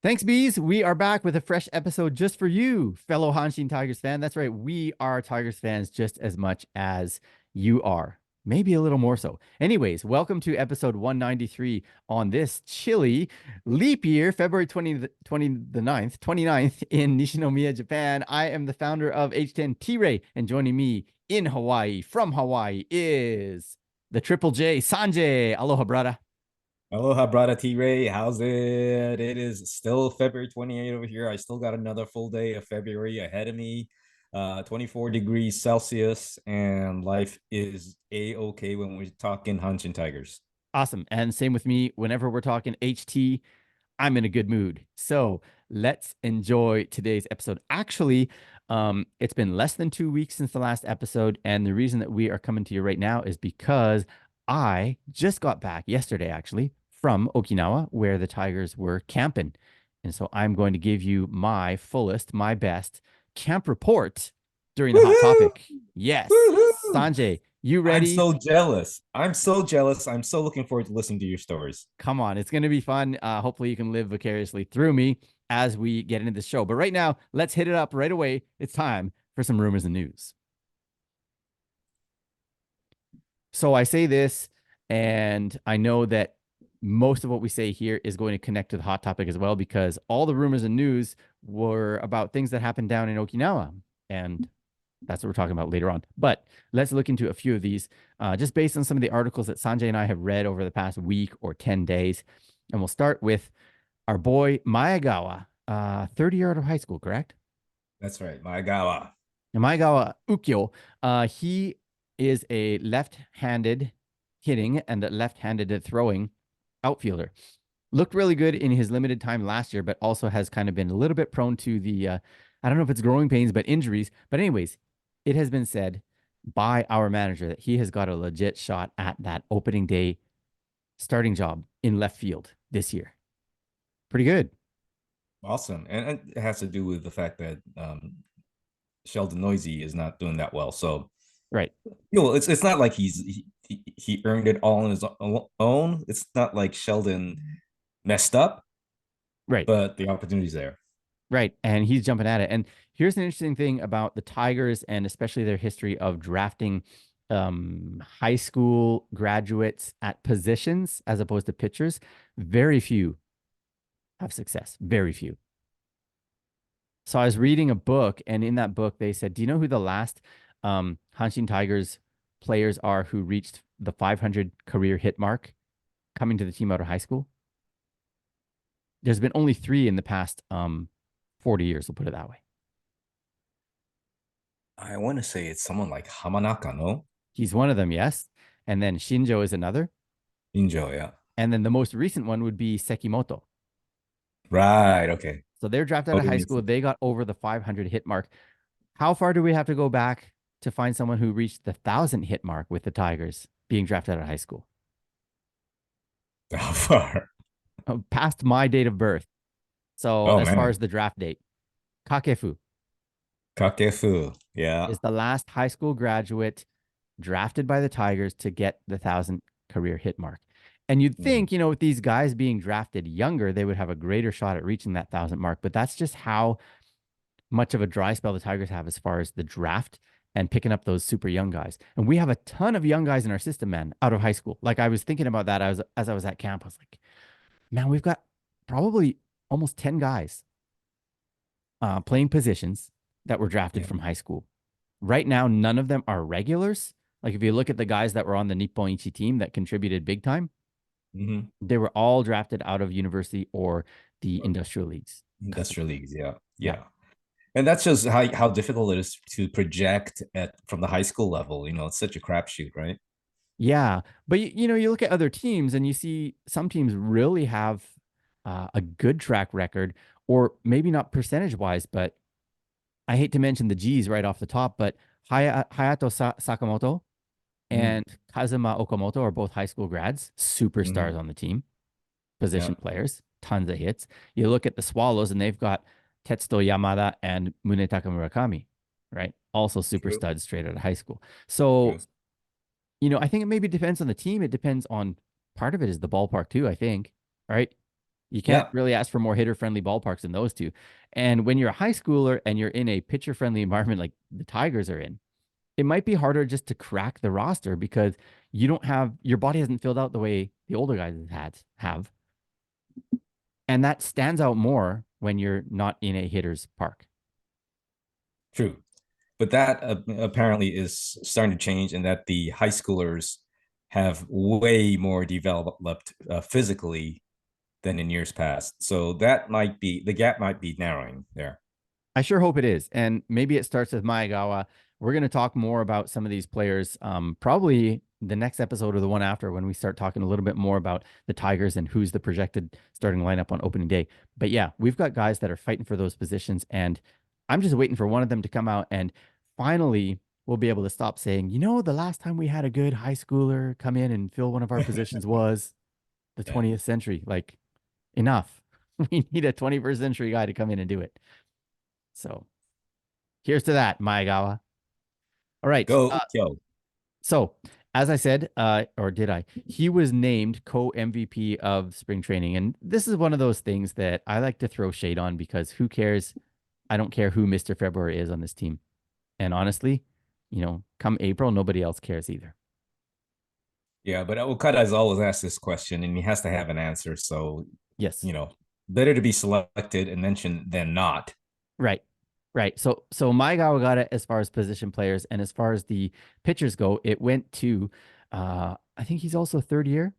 Thanks, Bees. We are back with a fresh episode just for you, fellow Hanshin Tigers fan. That's right. We are Tigers fans just as much as you are, maybe a little more so. Anyways, welcome to episode 193 on this chilly leap year, February 29th in Nishinomiya, Japan. I am the founder of H10 T-Ray, and joining me in Hawaii, from Hawaii, is the Triple J, Sanjay. Aloha, brother. Aloha, brother T Ray. How's it? It is still February 28th over here. I still got another full day of February ahead of me. 24 degrees Celsius, and life is a-okay when we're talking Hanshin Tigers. Awesome. And same with me. Whenever we're talking HT, I'm in a good mood. So let's enjoy today's episode. Actually, it's been less than 2 weeks since the last episode. And the reason that we are coming to you right now is because I just got back yesterday, actually, from Okinawa, where the Tigers were camping. And so I'm going to give you my fullest, my best camp report during the hot Woohoo! topic. Yes. Woohoo! Sanjay, you I'm ready? so jealous. I'm so jealous. I'm so looking forward to listening to your stories. Come on, it's going to be fun. Hopefully, you can live vicariously through me as we get into the show. But right now, let's hit it up right away. It's time for some rumors and news. So I say this, and I know that most of what we say here is going to connect to the hot topic as well, because all the rumors and news were about things that happened down in Okinawa. And that's what we're talking about later on. But let's look into a few of these, just based on some of the articles that Sanjay and I have read over the past week or 10 days. And we'll start with our boy Maegawa, third year out of high school, correct? That's right, Maegawa. And Maegawa Ukyo, he is a left-handed hitting and a left-handed throwing outfielder. Looked really good in his limited time last year, but also has kind of been a little bit prone to the, I don't know if it's growing pains, but injuries. But anyways, it has been said by our manager that he has got a legit shot at that opening day starting job in left field this year. Pretty good. Awesome. And it has to do with the fact that Sheldon Noisy is not doing that well. So Right. it's not like he earned it all on his own. It's not like Sheldon messed up, Right. but the opportunity's there. Right. And he's jumping at it. And here's an interesting thing about the Tigers and especially their history of drafting high school graduates at positions as opposed to pitchers. Very few have success. Very few. So I was reading a book, and in that book, they said, do you know who the last Hanshin Tigers players are who reached the 500 career hit mark coming to the team out of high school? There's been only three in the past 40 years, we'll put it that way. I want to say it's someone like Hamanaka, no? He's one of them, yes. And then Shinjo is another. Injo, yeah. And then the most recent one would be Sekimoto. Right, okay. So they're drafted out of Totally high makes school. sense. They got over the 500 hit mark. How far do we have to go back to find someone who reached the 1,000 hit mark with the Tigers being drafted out of high school? How far? Past my date of birth. So Oh as far man. as the draft date, Kakefu Kakefu. Yeah. is the last high school graduate drafted by the Tigers to get the 1,000 career hit mark. And you'd Mhm. think, with these guys being drafted younger, they would have a greater shot at reaching that 1,000 mark. But that's just how much of a dry spell the Tigers have as far as the draft and picking up those super young guys. And we have a ton of young guys in our system, man, out of high school. Like I was thinking about that as I was at camp. I was like, man, we've got probably almost 10 guys playing positions that were drafted Yeah. from high school. Right now, none of them are regulars. Like if you look at the guys that were on the Nippon Ichi team that contributed big time, Mm-hmm. they were all drafted out of university or the industrial leagues. Industrial leagues, yeah. Yeah. Yeah. And that's just how difficult it is to project at from the high school level. It's such a crapshoot, right? Yeah. But you look at other teams and you see some teams really have a good track record, or maybe not percentage wise, but I hate to mention the G's right off the top, but Hayato Sakamoto Mm-hmm. and Kazuma Okamoto are both high school grads, Mm-hmm. superstars on the team, Yeah. position players, tons of hits. You look at the Swallows and they've got Tetsuto Yamada and Munetaka Murakami, right? Also super True. studs straight out of high school. True. So, I think it maybe depends on the team. It depends on part of it is the ballpark too, I think, right? You can't Yeah, really ask for more hitter-friendly ballparks than those two. And when you're a high schooler and you're in a pitcher-friendly environment like the Tigers are in, it might be harder just to crack the roster because you don't have your body hasn't filled out the way the older guys have. And that stands out more when you're not in a hitter's park. true. But that apparently is starting to change, and that the high schoolers have way more developed physically than in years past. So that might be the gap might be narrowing there. I sure hope it is. And maybe it starts with Maegawa. We're going to talk more about some of these players, probably the next episode or the one after when we start talking a little bit more about the Tigers and who's the projected starting lineup on opening day. But yeah, we've got guys that are fighting for those positions. And I'm just waiting for one of them to come out. And finally, we'll be able to stop saying, the last time we had a good high schooler come in and fill one of our positions was the Yeah. 20th century. Like, enough. We need a 21st century guy to come in and do it. So here's to that, Maegawa. All right. Go, Kyo. So as I said, or did I? He was named co-MVP of spring training, and this is one of those things that I like to throw shade on because who cares? I don't care who Mr. February is on this team, and honestly, come April, nobody else cares either. Yeah, but Okada has always asked this question, and he has to have an answer. So, Yes, you know, better to be selected and mentioned than not. right, right. So Maegawa got it as far as position players, and as far as the pitchers go, it went to, I think he's also third year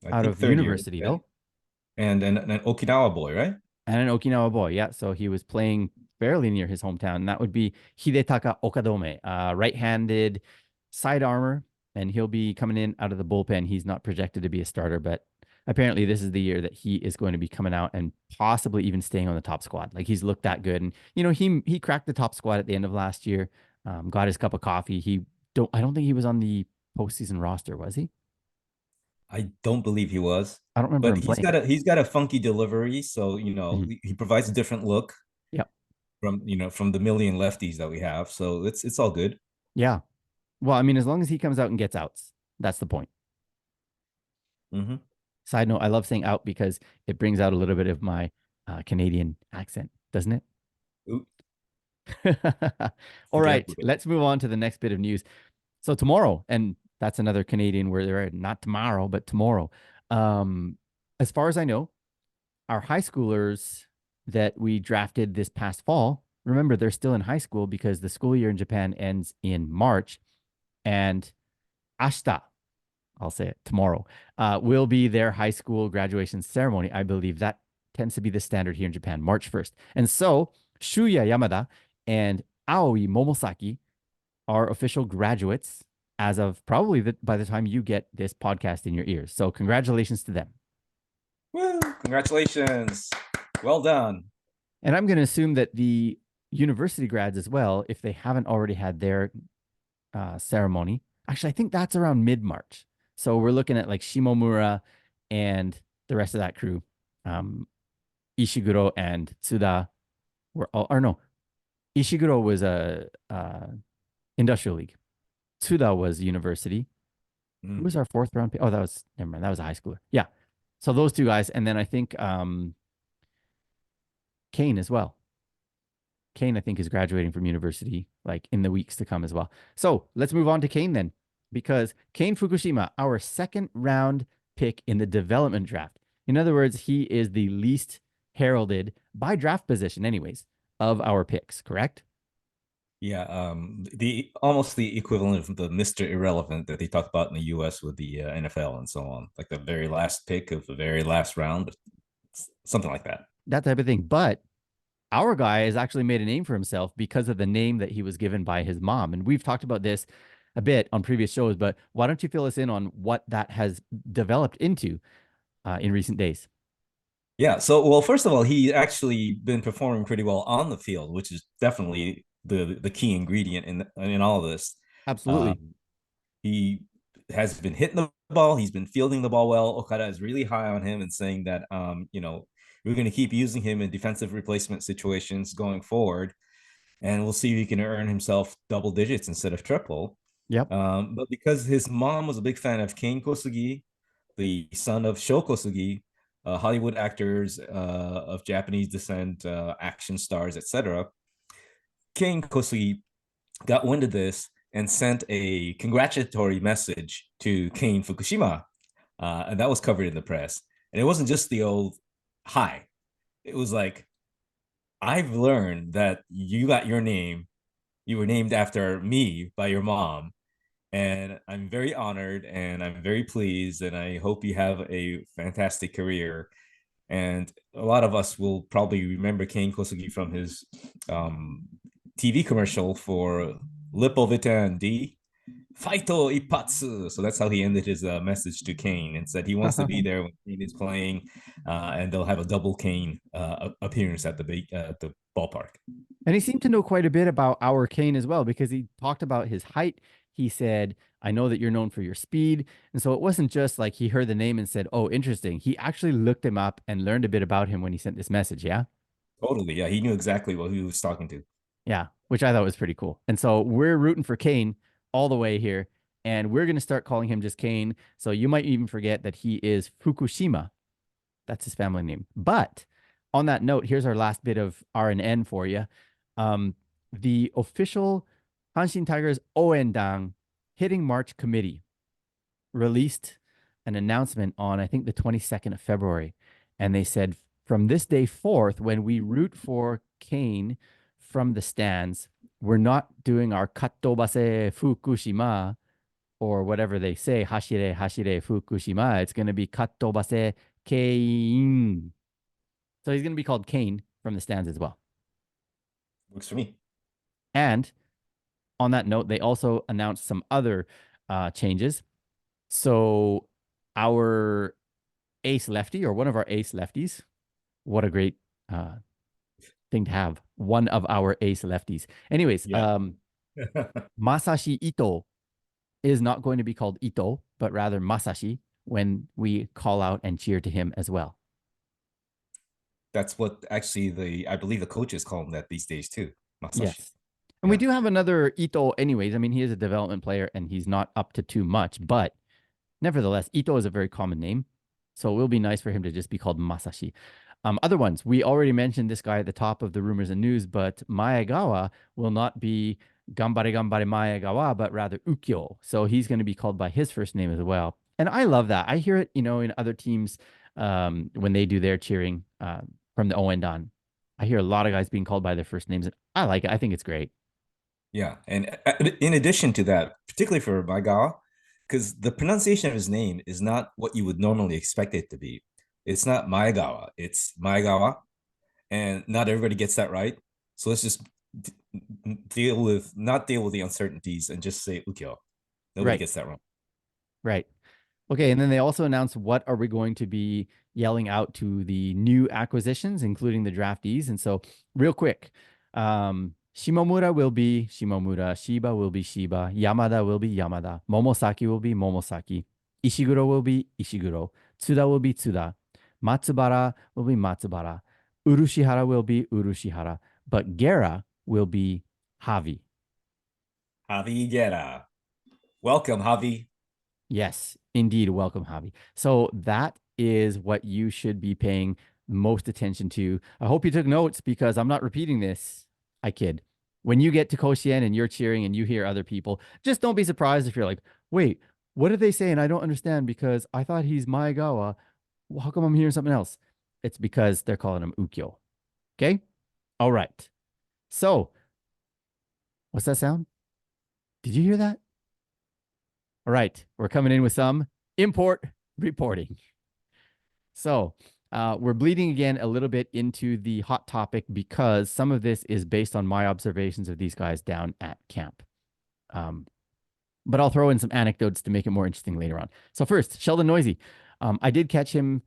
I out think of third year, university okay. though. And an Okinawa boy, right? And an Okinawa boy. Yeah. So he was playing fairly near his hometown. And that would be Hidetaka Okadome, right-handed side armor. And he'll be coming in out of the bullpen. He's not projected to be a starter, but apparently this is the year that he is going to be coming out and possibly even staying on the top squad. Like he's looked that good. And he cracked the top squad at the end of last year. Got his cup of coffee. I don't think he was on the postseason roster, was he? I don't believe he was, I don't remember but him playing. he's got a funky delivery. So Mhm. he provides a different look Yep. from the million lefties that we have. So it's all good. Yeah. Well, I mean, as long as he comes out and gets outs, that's the point. Mm-hmm. Side note, I love saying out because it brings out a little bit of my Canadian accent, doesn't it? All Forget right, about it. let's move on to the next bit of news. So tomorrow, and that's another Canadian where they're not tomorrow, but tomorrow. Um, as far as I know, our high schoolers that we drafted this past fall, remember they're still in high school because the school year in Japan ends in March, and ashita, I'll say it tomorrow, will be their high school graduation ceremony. I believe that tends to be the standard here in Japan, March 1st. And so Shuya Yamada and Aoi Momosaki are official graduates as of probably by the time you get this podcast in your ears. So congratulations to them. Woo! Congratulations. Well done. And I'm going to assume that the university grads as well, if they haven't already had their ceremony. Actually, I think that's around mid March. So we're looking at like Shimomura and the rest of that crew. Um, Ishiguro and Tsuda were all, or no, Ishiguro was a industrial league. Tsuda was university. Who Mm. was our fourth round pick? Oh, that was never mind. That was a high schooler. Yeah. So those two guys, and then I think Kane as well. Kane, I think, is graduating from university like in the weeks to come as well. So let's move on to Kane then, because Kane Fukushima, our second round pick in the development draft. In other words, he is the least heralded by draft position, anyways, of our picks, correct? Yeah, the almost the equivalent of the Mr. Irrelevant that they talk about in the US with the NFL and so on, like the very last pick of the very last round, something like that. That type of thing. But our guy has actually made a name for himself because of the name that he was given by his mom. And we've talked about this a bit on previous shows, but why don't you fill us in on what that has developed into in recent days? Yeah, so well, first of all, he actually been performing pretty well on the field, which is definitely the key ingredient in all of this. Absolutely. Um, he has been hitting the ball, he's been fielding the ball well. Okada is really high on him and saying that we're going to keep using him in defensive replacement situations going forward, and we'll see if he can earn himself double digits instead of triple. Yep. But because his mom was a big fan of Kane Kosugi, the son of Sho Kosugi, Hollywood actors of Japanese descent, action stars, etc. King Kosugi got wind of this and sent a congratulatory message to Kane Fukushima, and that was covered in the press. And it wasn't just the old hi; it was like, I've learned that you got your name. You were named after me by your mom, and I'm very honored and I'm very pleased. And I hope you have a fantastic career. And a lot of us will probably remember Kane Kosugi from his um, TV commercial for Lipovita D. Fighto Ipatsu. So that's how he ended his message to Kane and said he wants to be there when Kane is playing, and they'll have a double Kane appearance at the ballpark. And he seemed to know quite a bit about our Kane as well because he talked about his height. He said, I know that you're known for your speed. And so it wasn't just like he heard the name and said, oh, interesting. He actually looked him up and learned a bit about him when he sent this message. Yeah. Totally, yeah, he knew exactly what he was talking to. Yeah. Which I thought was pretty cool. And so we're rooting for Kane all the way here. And we're going to start calling him just Kane. So you might even forget that he is Fukushima. That's his family name. But on that note, here's our last bit of R and N for you. Um, the official Hanshin Tigers Oendang Hitting March Committee released an announcement on, I think, the 22nd of February. And they said, from this day forth, when we root for Kane from the stands, we're not doing our Katobase Fukushima or whatever they say, Hashire, Hashire, Fukushima. It's going to be Katobase Kane. So he's going to be called Kane from the stands as well. Works for me. And on that note, they also announced some other changes. So our ace lefty, or one of our ace lefties, what a great uh, thing to have. One of our ace lefties. Anyways, Yeah. Masashi Ito is not going to be called Ito, but rather Masashi when we call out and cheer to him as well. That's what actually I believe the coaches call him that these days too. Masashi. Yes. And we Yeah. do have another Ito anyways. I mean, he is a development player and he's not up to too much, but nevertheless, Ito is a very common name. So it will be nice for him to just be called Masashi. Other ones, we already mentioned this guy at the top of the rumors and news, but Maegawa will not be Gambare Gambare Maegawa, but rather Ukyo. So he's going to be called by his first name as well. And I love that. I hear it, in other teams when they do their cheering from the Oendan. I hear a lot of guys being called by their first names, and I like it. I think it's great. Yeah. And in addition to that, particularly for Magawa, because the pronunciation of his name is not what you would normally expect it to be. It's not Maegawa, it's Maegawa. And not everybody gets that right. So let's just not deal with the uncertainties and just say Ukyo. Nobody Right, gets that wrong. right. Okay, and then they also announced what are we going to be yelling out to the new acquisitions, including the draftees. And so, real quick, Shimomura will be Shimomura, Shiba will be Shiba, Yamada will be Yamada, Momosaki will be Momosaki, Ishiguro will be Ishiguro, Tsuda will be Tsuda, Matsubara will be Matsubara, Urushihara will be Urushihara, but Gera will be Javi. Javi Guerra. Welcome, Javi. Yes, indeed. Welcome, Javi. So that is what you should be paying most attention to. I hope you took notes because I'm not repeating this. I kid. When you get to Koshien and you're cheering and you hear other people, just don't be surprised if you're like, wait, what did they say? And I don't understand because I thought he's Maegawa. Well, how come I'm hearing something else? It's because they're calling him Ukyo. Okay? All right. So, what's that sound? Did you hear that? All right. We're coming in with some import reporting. So we're bleeding again a little bit into the hot topic because some of this is based on my observations of these guys down at camp. Um, but I'll throw in some anecdotes to make it more interesting later on. So first, Sheldon Noisy. I did catch him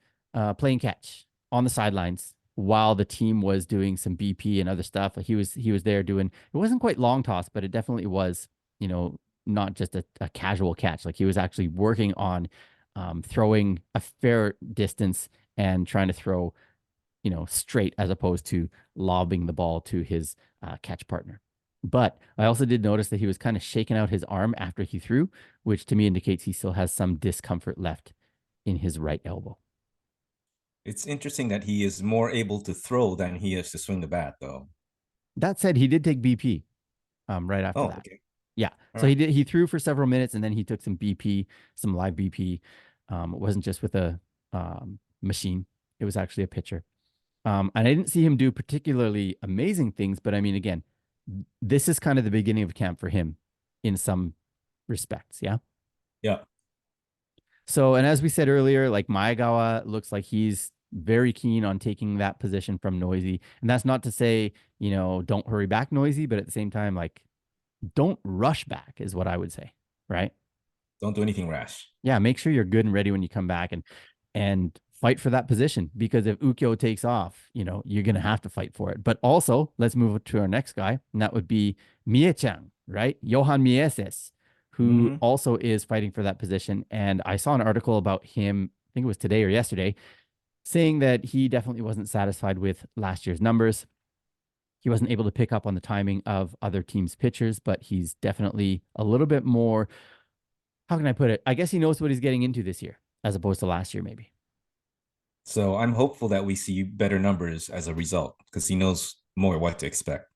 playing catch on the sidelines while the team was doing some BP and other stuff. He was there doing, it wasn't quite long toss, but it definitely was, not just a casual catch. Like he was actually working on throwing a fair distance and trying to throw, straight as opposed to lobbing the ball to his catch partner. But I also did notice that he was kind of shaking out his arm after he threw, which to me indicates he still has some discomfort left in his right elbow. It's interesting that he is more able to throw than he is to swing the bat, though. That said, he did take BP right after Oh, that. okay. Yeah. All So right. he threw for several minutes and then he took some BP, some live BP. It wasn't just with a machine. It was actually a pitcher. And I didn't see him do particularly amazing things, but I mean, again, this is kind of the beginning of camp for him in some respects. Yeah. Yeah. So, and as we said earlier, like Maagawa looks like he's very keen on taking that position from Noisy. And that's not to say, don't hurry back Noisy, but at the same time, like, don't rush back is what I would say. Right. Don't do anything rash. Yeah, make sure you're good and ready when you come back and fight for that position because if Ukyo takes off, you're gonna have to fight for it. But also, let's move to our next guy, and that would be Mie-chan, right? Johan Mieses, who Hmm. also is fighting for that position. And I saw an article about him, I think it was today or yesterday, saying that he definitely wasn't satisfied with last year's numbers. He wasn't able to pick up on the timing of other teams' pitchers, but he's definitely a little bit more, how can I put it? I guess he knows what he's getting into this year as opposed to last year, maybe. So I'm hopeful that we see better numbers as a result because he knows more what to expect.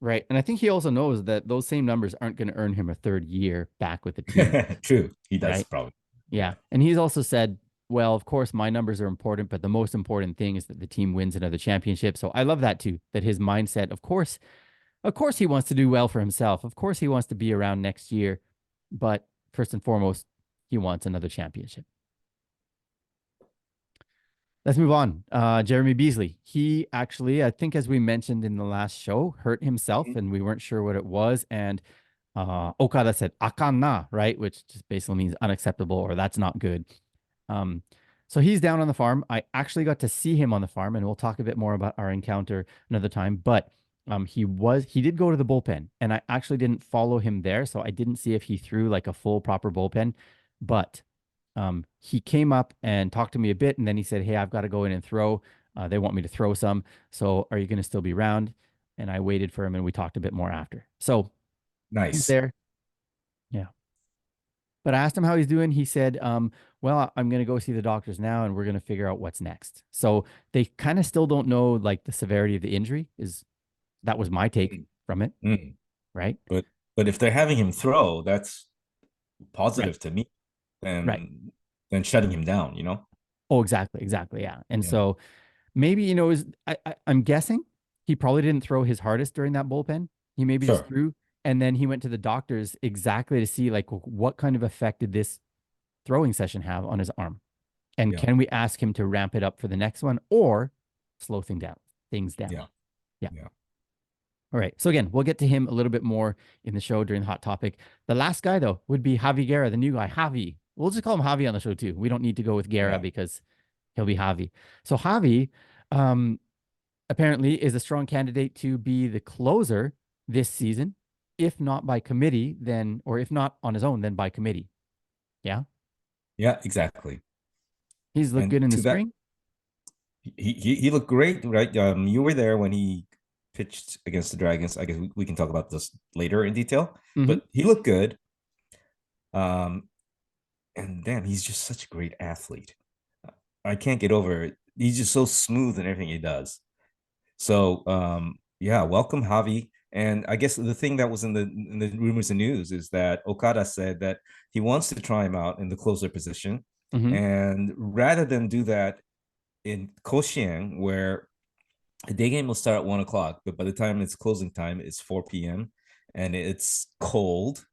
Right. And I think he also knows that those same numbers aren't going to earn him a third year back with the team. True. He does Right. probably. Yeah. Yeah. And he's also said, well, of course, my numbers are important, but the most important thing is that the team wins another championship. So I love that too, that his mindset, of course, he wants to do well for himself. Of course, he wants to be around next year. But first and foremost, he wants another championship. Let's move on. Jeremy Beasley. He actually, I think, as we mentioned in the last show, hurt himself, Mhm. and we weren't sure what it was. And Okada said "akan right, which just basically means unacceptable or that's not good. Um, so he's down on the farm. I actually got to see him on the farm, and we'll talk a bit more about our encounter another time. But he did go to the bullpen, and I actually didn't follow him there, so I didn't see if he threw like a full proper bullpen. But he came up and talked to me a bit, and then he said, "Hey, I've got to go in and throw. They want me to throw some. So are you going to still be around?" And I waited for him, and we talked a bit more after. So he's Nice. there. Yeah. But I asked him how he's doing. He said, well, I'm going to go see the doctors now and we're going to figure out what's next. So they kind of still don't know like the severity of the injury is that was my take Mm. from it, Mm. right? But if they're having him throw, that's Right. positive to me Right. than shutting him down, you know? Oh, exactly. Exactly. Yeah. And Yeah. so maybe, I'm guessing he probably didn't throw his hardest during that bullpen. He maybe just Sure. threw and then he went to the doctors exactly to see like what kind of effect did this throwing session have on his arm. And Yeah. can we ask him to ramp it up for the next one or slow things down? Yeah. Yeah. Yeah. All right. So again, we'll get to him a little bit more in the show during the hot topic. The last guy though would be Javi Guerra, the new guy, Javi. We'll just call him Javi on the show too. We don't need to go with Guerra Yeah. because he'll be Javi. So Javi, um, apparently is a strong candidate to be the closer this season, if not by committee, then, or if not on his own, then by committee. Yeah. Yeah, exactly. He's looked And good in the to that, spring. he looked great, right? You were there when he pitched against the Dragons. I guess we can talk about this later in detail, Mm-hmm. but he looked good. Um, and damn, he's just such a great athlete. I can't get over it. He's just so smooth in everything he does. So yeah, welcome Javi. And I guess the thing that was in the rumors and news is that Okada said that he wants to try him out in the closer position. Mm-hmm. And rather than do that in Koshien, where the day game will start at 1 o'clock, but by the time it's closing time, it's 4 p.m. and it's cold.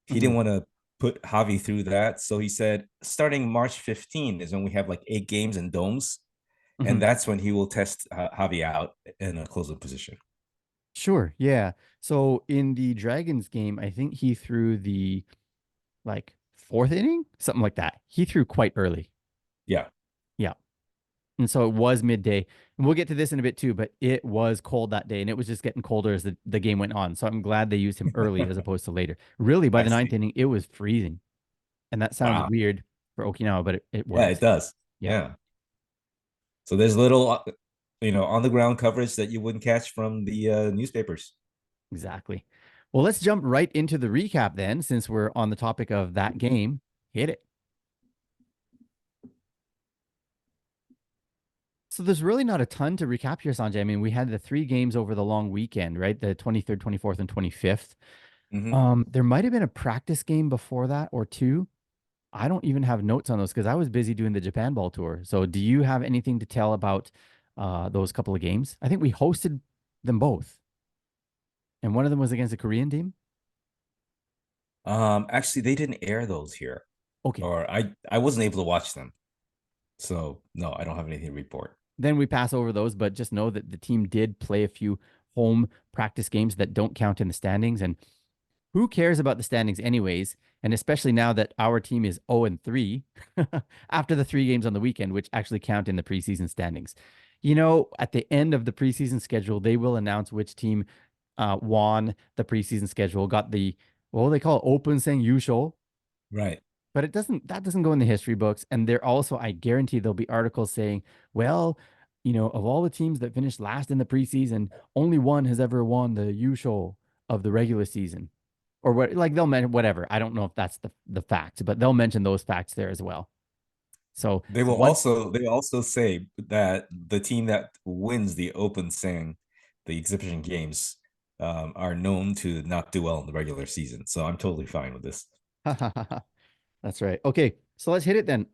He Mm-hmm. didn't want to put Javi through that. So he said starting March 15 is when we have like 8 games in domes. Mm-hmm. And that's when he will test Javi out in a closing position. Sure. Yeah. So in the Dragons game, I think he threw the like fourth inning, something like that. He threw quite early. Yeah. Yeah. And so it was midday. And we'll get to this in a bit too, but it was cold that day and it was just getting colder as the game went on. So I'm glad they used him early as opposed to later. Really, by I the ninth see. inning, it was freezing. And that sounds Wow. weird for Okinawa, but it Yeah, it was. does. Yeah, Yeah. So there's little, on the ground coverage that you wouldn't catch from the newspapers. exactly. Well, let's jump right into the recap then, since we're on the topic of that game. Hit it. So there's really not a ton to recap here, Sanjay. I mean, we had the three games over the long weekend, right? The 23rd, 24th, and 25th. Hmm. There might have been a practice game before that or two. I don't even have notes on those because I was busy doing the Japan Ball tour. So do you have anything to tell about those couple of games? I think we hosted them both, and one of them was against a Korean team. Actually, they didn't air those here, Okay. or I wasn't able to watch them. So no, I don't have anything to report. Then we pass over those, but just know that the team did play a few home practice games that don't count in the standings. And who cares about the standings anyways? And especially now that our team is 0 and 3 after the three games on the weekend, which actually count in the preseason standings. You know, at the end of the preseason schedule, they will announce which team won the preseason schedule, got the what do they call it, open saying Yusho, Right. but it doesn't that doesn't go in the history books. And there also, I guarantee there'll be articles saying, well, you know, of all the teams that finished last in the preseason, only one has ever won the Yusho of the regular season. Or what, like they'll mention whatever. I don't know if that's the fact, but they'll mention those facts there as well. So once They also say that the team that wins the Open Sang, the exhibition games, are known to not do well in the regular season. So I'm totally fine with this. that's right. Okay, so let's hit it then.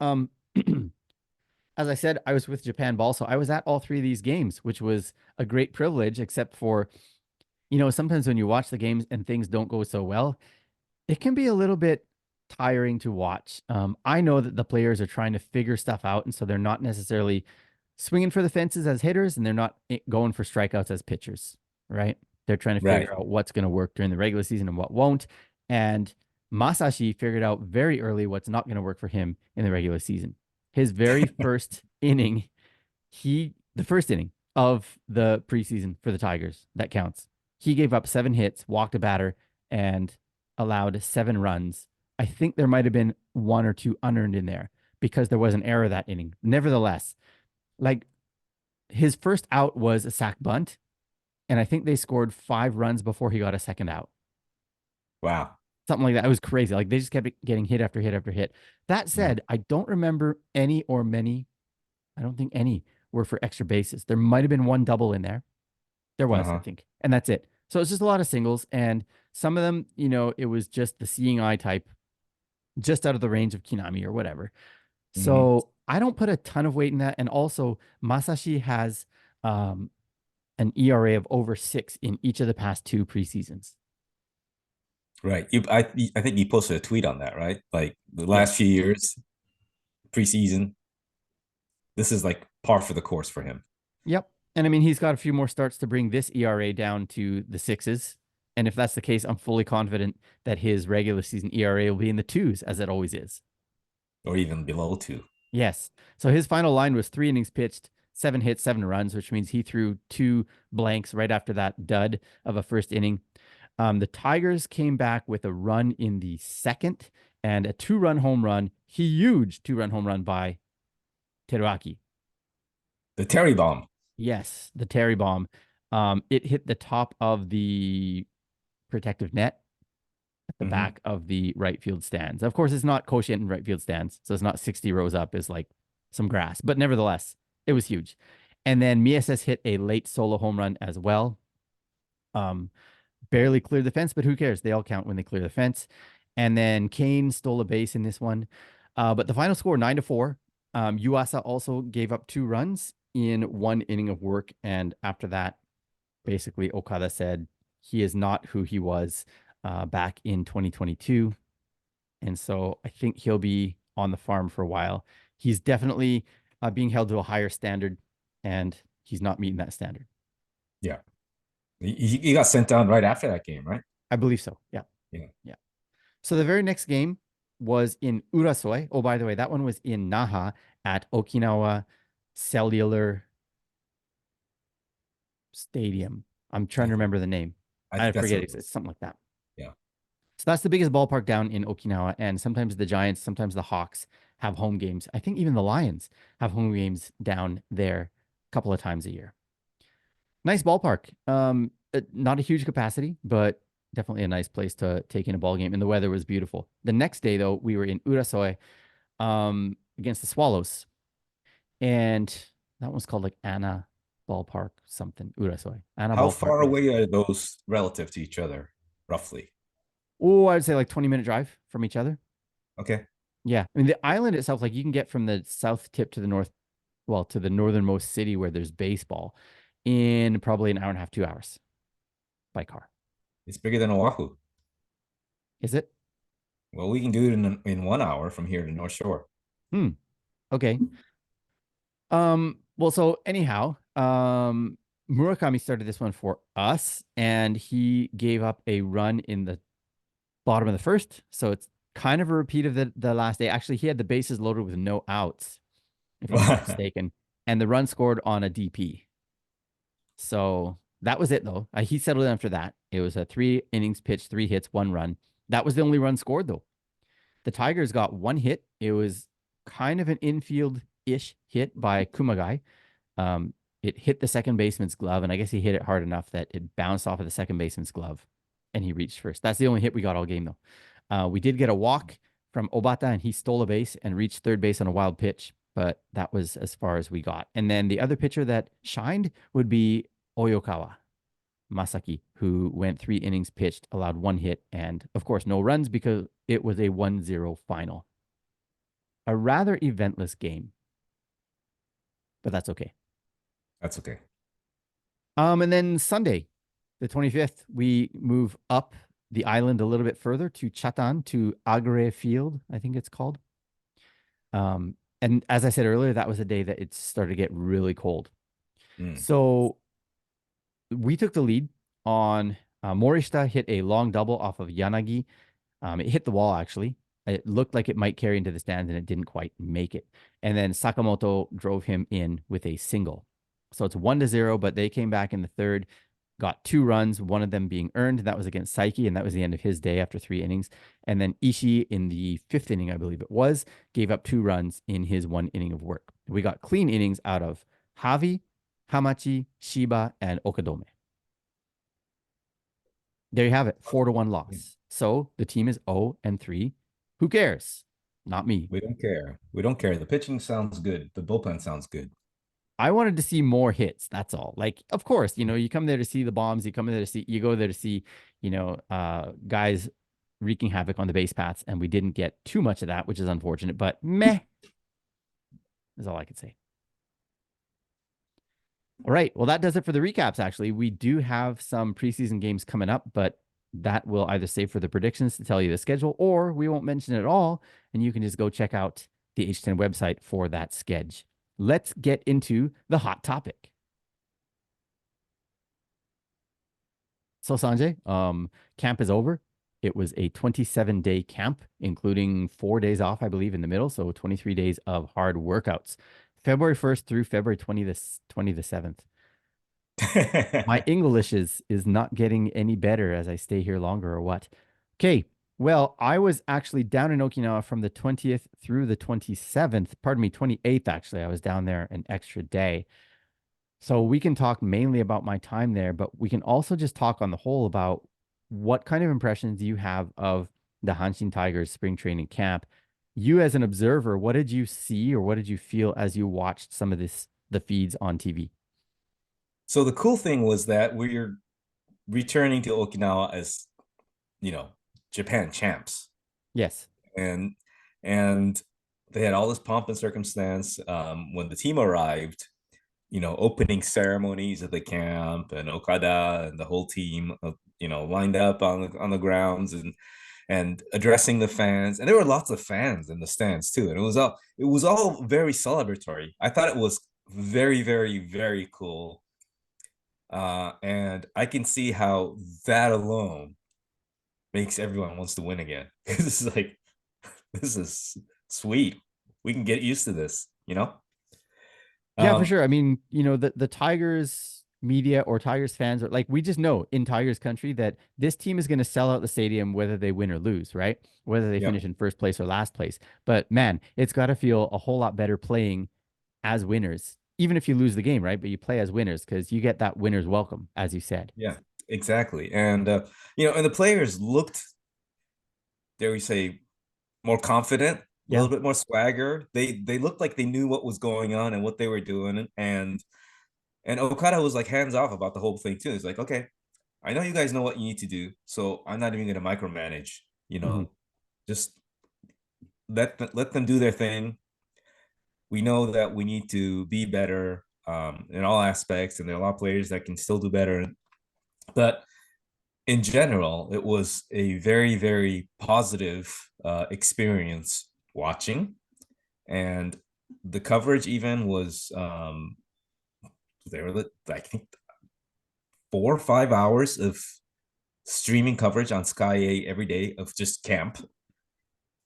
As I said, I was with Japan Ball, so I was at all three of these games, which was a great privilege, except for, you know, sometimes when you watch the games and things don't go so well, it can be a little bit tiring to watch. I know that the players are trying to figure stuff out, and so they're not necessarily swinging for the fences as hitters, and they're not going for strikeouts as pitchers, right? They're trying to Right. figure out what's going to work during the regular season and what won't. And Masashi figured out very early what's not going to work for him in the regular season. His very first inning, the first inning of the preseason for the Tigers, that counts. He gave up 7 hits, walked a batter, and allowed 7 runs. I think there might have been one or two unearned in there because there was an error that inning. Nevertheless, like his first out was a sac bunt, and I think they scored 5 runs before he got a second out. Wow. Something like that. It was crazy. Like they just kept getting hit after hit after hit. That Yeah. said, I don't remember any or many. I don't think any were for extra bases. There might have been one double in there. There was, I Uh-huh. think. And that's it. So it's just a lot of singles. And some of them, you know, it was just the seeing eye type, just out of the range of Kinami or whatever. Hmm. So I don't put a ton of weight in that. And also, Masashi has um, an ERA of over 6 in each of the past two preseasons. Right. I think you posted a tweet on that, right? Like the last Yes. few years, preseason, this is like par for the course for him. Yep. And I mean, he's got a few more starts to bring this ERA down to the sixes. And if that's the case, I'm fully confident that his regular season ERA will be in the twos, as it always is. Or even below two. Yes. So his final line was 3 innings pitched, 7 hits, 7 runs, which means he threw 2 blanks right after that dud of a first inning. The Tigers came back with a run in the second and a 2-run home run, huge 2-run home run by Teruaki. The Terry bomb. Yes, the Terry bomb. It hit the top of the protective net at the Hmm. back of the right field stands. Of course, it's not quotient in right field stands, so it's not 60 rows up. It's like some grass, but nevertheless, it was huge. And then Mieses hit a late solo home run as well. Um, Barely cleared the fence, but who cares? They all count when they clear the fence. And then Kane stole a base in this one. But the final score, 9-4. Yuasa also gave up 2 runs in 1 inning of work. And after that, basically Okada said he is not who he was back in 2022. And so I think he'll be on the farm for a while. He's definitely being held to a higher standard, and he's not meeting that standard. Yeah. He got sent down right after that game, right? I believe so. Yeah. Yeah. Yeah. So the very next game was in Urasoe. Oh, by the way, that one was in Naha at Okinawa Cellular Stadium. I'm trying to I, remember the name. I I think that's forget what it it. It's was. something like that. Yeah. So that's the biggest ballpark down in Okinawa. And sometimes the Giants, sometimes the Hawks have home games. I think even the Lions have home games down there a couple of times a year. Nice ballpark. Not a huge capacity, but definitely a nice place to take in a ball game. And the weather was beautiful. The next day, though, we were in Urasoe against the Swallows. And That one's called like Anna Ballpark something. Urasoy. Anna How Ballpark. far away are those relative to each other, roughly? Oh, I'd say like 20-minute drive from each other. Okay. Yeah. I mean, the island itself, like you can get from the south tip to the north, well, to the northernmost city where there's baseball in probably an hour and a half, 2 hours by car. It's bigger than Oahu. Is it? Well, we can do it in 1 hour from here to North Shore. Hmm. Okay. Well, so anyhow, Murakami started this one for us, and he gave up a run in the bottom of the first. So it's kind of a repeat of the last day. Actually, he had the bases loaded with no outs, if I'm not mistaken, and the run scored on a DP. So that was it, though. He settled in after that. It was a 3 innings pitched, 3 hits, 1 run. That was the only run scored, though. The Tigers got 1 hit. It was kind of an infield-ish hit by Kumagai. Um, it hit the second baseman's glove, and I guess he hit it hard enough that it bounced off of the second baseman's glove, and he reached first. That's the only hit we got all game, though. We did get a walk from Obata, and he stole a base and reached third base on a wild pitch, but that was as far as we got. And then the other pitcher that shined would be Oyokawa Masaki, who went 3 innings pitched, allowed 1 hit, and of course, no runs because it was a 1-0 final. A rather eventless game, but that's okay. That's okay. And then Sunday, the 25th, we move up the island a little bit further to Chatan, to Agre Field, I think it's called. And as I said earlier, that was a day that it started to get really cold. So we took the lead on Morishita hit a long double off of Yanagi. It hit the wall, actually. It looked like it might carry into the stands, and it didn't quite make it. And then Sakamoto drove him in with a single. So it's 1-0, but they came back in the third, got 2 runs, one of them being earned. That was against Saiki, and that was the end of his day after 3 innings. And then Ishii in the fifth inning, I believe it was, gave up 2 runs in his 1 inning of work. We got clean innings out of Javi, Hamachi, Shiba, and Okadome. There you have it, 4-1 loss. So the team is 0-3. Who cares? Not me. We don't care. We don't care. The pitching sounds good. The bullpen sounds good. I wanted to see more hits. That's all. Like, of course, you come there to see the bombs. You go there to see, guys wreaking havoc on the base paths. And we didn't get too much of that, which is unfortunate, but meh is all I could say. All right. Well, that does it for the recaps, actually. We do have some preseason games coming up, but that will either save for the predictions to tell you the schedule, or we won't mention it at all. And you can just go check out the H10 website for that schedule. Let's get into the hot topic. So Sanjay, camp is over. It was a 27-day camp, including 4 days off, I believe, in the middle. So 23 days of hard workouts. February 1st through February 27th. My English is not getting any better as I stay here longer, or what? Okay. Well, I was actually down in Okinawa from the 20th through the 27th. Pardon me, 28th, actually. I was down there an extra day. So we can talk mainly about my time there, but we can also just talk on the whole about what kind of impressions do you have of the Hanshin Tigers spring training camp? You as an observer, what did you see or what did you feel as you watched some of the feeds on TV? So the cool thing was that we're returning to Okinawa as, Japan champs. Yes. And and they had all this pomp and circumstance when the team arrived, opening ceremonies at the camp, and Okada and the whole team, lined up on the grounds and addressing the fans. And there were lots of fans in the stands too. And it was all very celebratory. I thought it was very, very, very cool. And I can see how that alone makes everyone wants to win again. This is like, this is sweet. We can get used to this. Yeah, for Um, sure. I mean, the Tigers media or Tigers fans are like, we just know in Tigers country that this team is going to sell out the stadium whether they win or lose, right? Whether they yeah, finish in first place or last place. But man, it's got to feel a whole lot better playing as winners, even if you lose the game, right? But you play as winners because you get that winner's welcome, as you said. yeah, exactly. And the players looked, dare we say, more confident a Yeah. little bit more swagger. They looked like they knew what was going on and what they were doing, and Okada was like hands off about the whole thing too. It's like, okay, I know you guys know what you need to do, so I'm not even going to micromanage. Hmm. Just let them do their thing. We know that we need to be better in all aspects, and there are a lot of players that can still do better. But in general, it was a very, very positive experience watching, and the coverage even was there were I think 4 or 5 hours of streaming coverage on Sky A every day of just camp,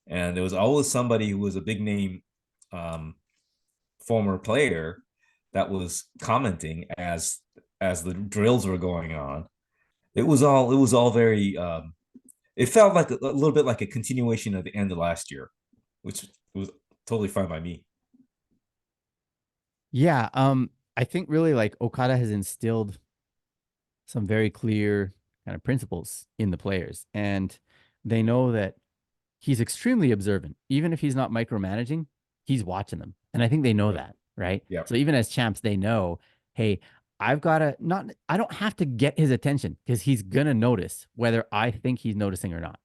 and there was always somebody who was a big name um, former player that was commenting as the drills were going on. It was all very it felt like a little bit like a continuation of the end of last year, which was totally fine by me. Yeah. I think really like Okada has instilled some very clear kind of principles in the players, and they know that he's extremely observant. Even if he's not micromanaging, he's watching them. And I think they know Yep. that, right? Yep. So even as champs, they know, hey, I've got to not, I don't have to get his attention because he's going to notice whether I think he's noticing or not.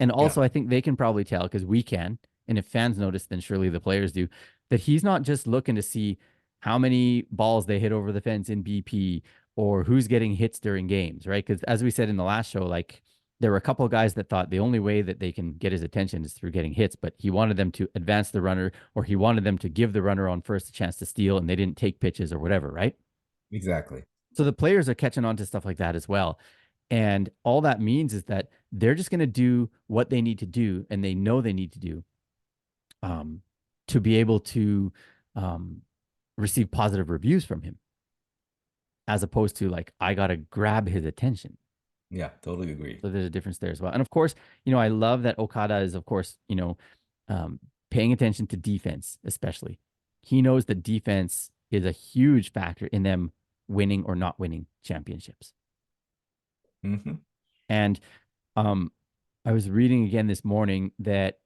And Yeah. also, I think they can probably tell because we can. And if fans notice, then surely the players do that he's not just looking to see how many balls they hit over the fence in BP or who's getting hits during games, right? Because as we said in the last show, like there were a couple of guys that thought the only way that they can get his attention is through getting hits, but he wanted them to advance the runner or he wanted them to give the runner on first a chance to steal and they didn't take pitches or whatever, right? Exactly. So the players are catching on to stuff like that as well. And all that means is that they're just going to do what they need to do and they know they need to do um, to be able to um, receive positive reviews from him, as opposed to like, I got to grab his attention. Yeah, totally agree. So there's a difference there as well. And of course, I love that Okada is, of course, paying attention to defense, especially. He knows that defense is a huge factor in them winning or not winning championships. Hmm. And um, I was reading again this morning that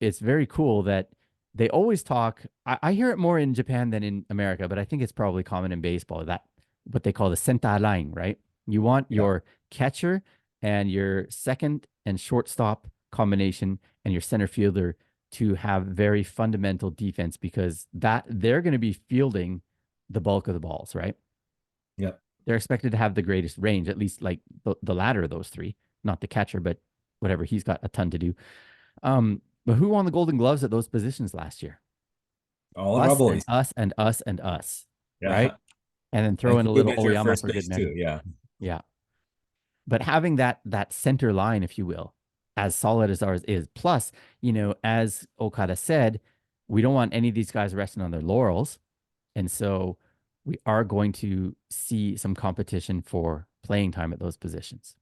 it's very cool that they always talk. I hear it more in Japan than in America, but I think it's probably common in baseball that what they call the center line, right? You want Yeah. your catcher and your second and shortstop combination and your center fielder to have very fundamental defense because that they're going to be fielding the bulk of the balls, right? Yep. They're expected to have the greatest range, at least like the latter of those three, not the catcher, but whatever. He's got a ton to do. But who won the Golden Gloves at those positions last year? All of our Us and boys. us and us and us, right? Yeah. And then throw And in a good little measure Oyama first for good base too. measure. Yeah. Yeah. But having that center line, if you will, as solid as ours is, plus, as Okada said, we don't want any of these guys resting on their laurels. And so we are going to see some competition for playing time at those positions.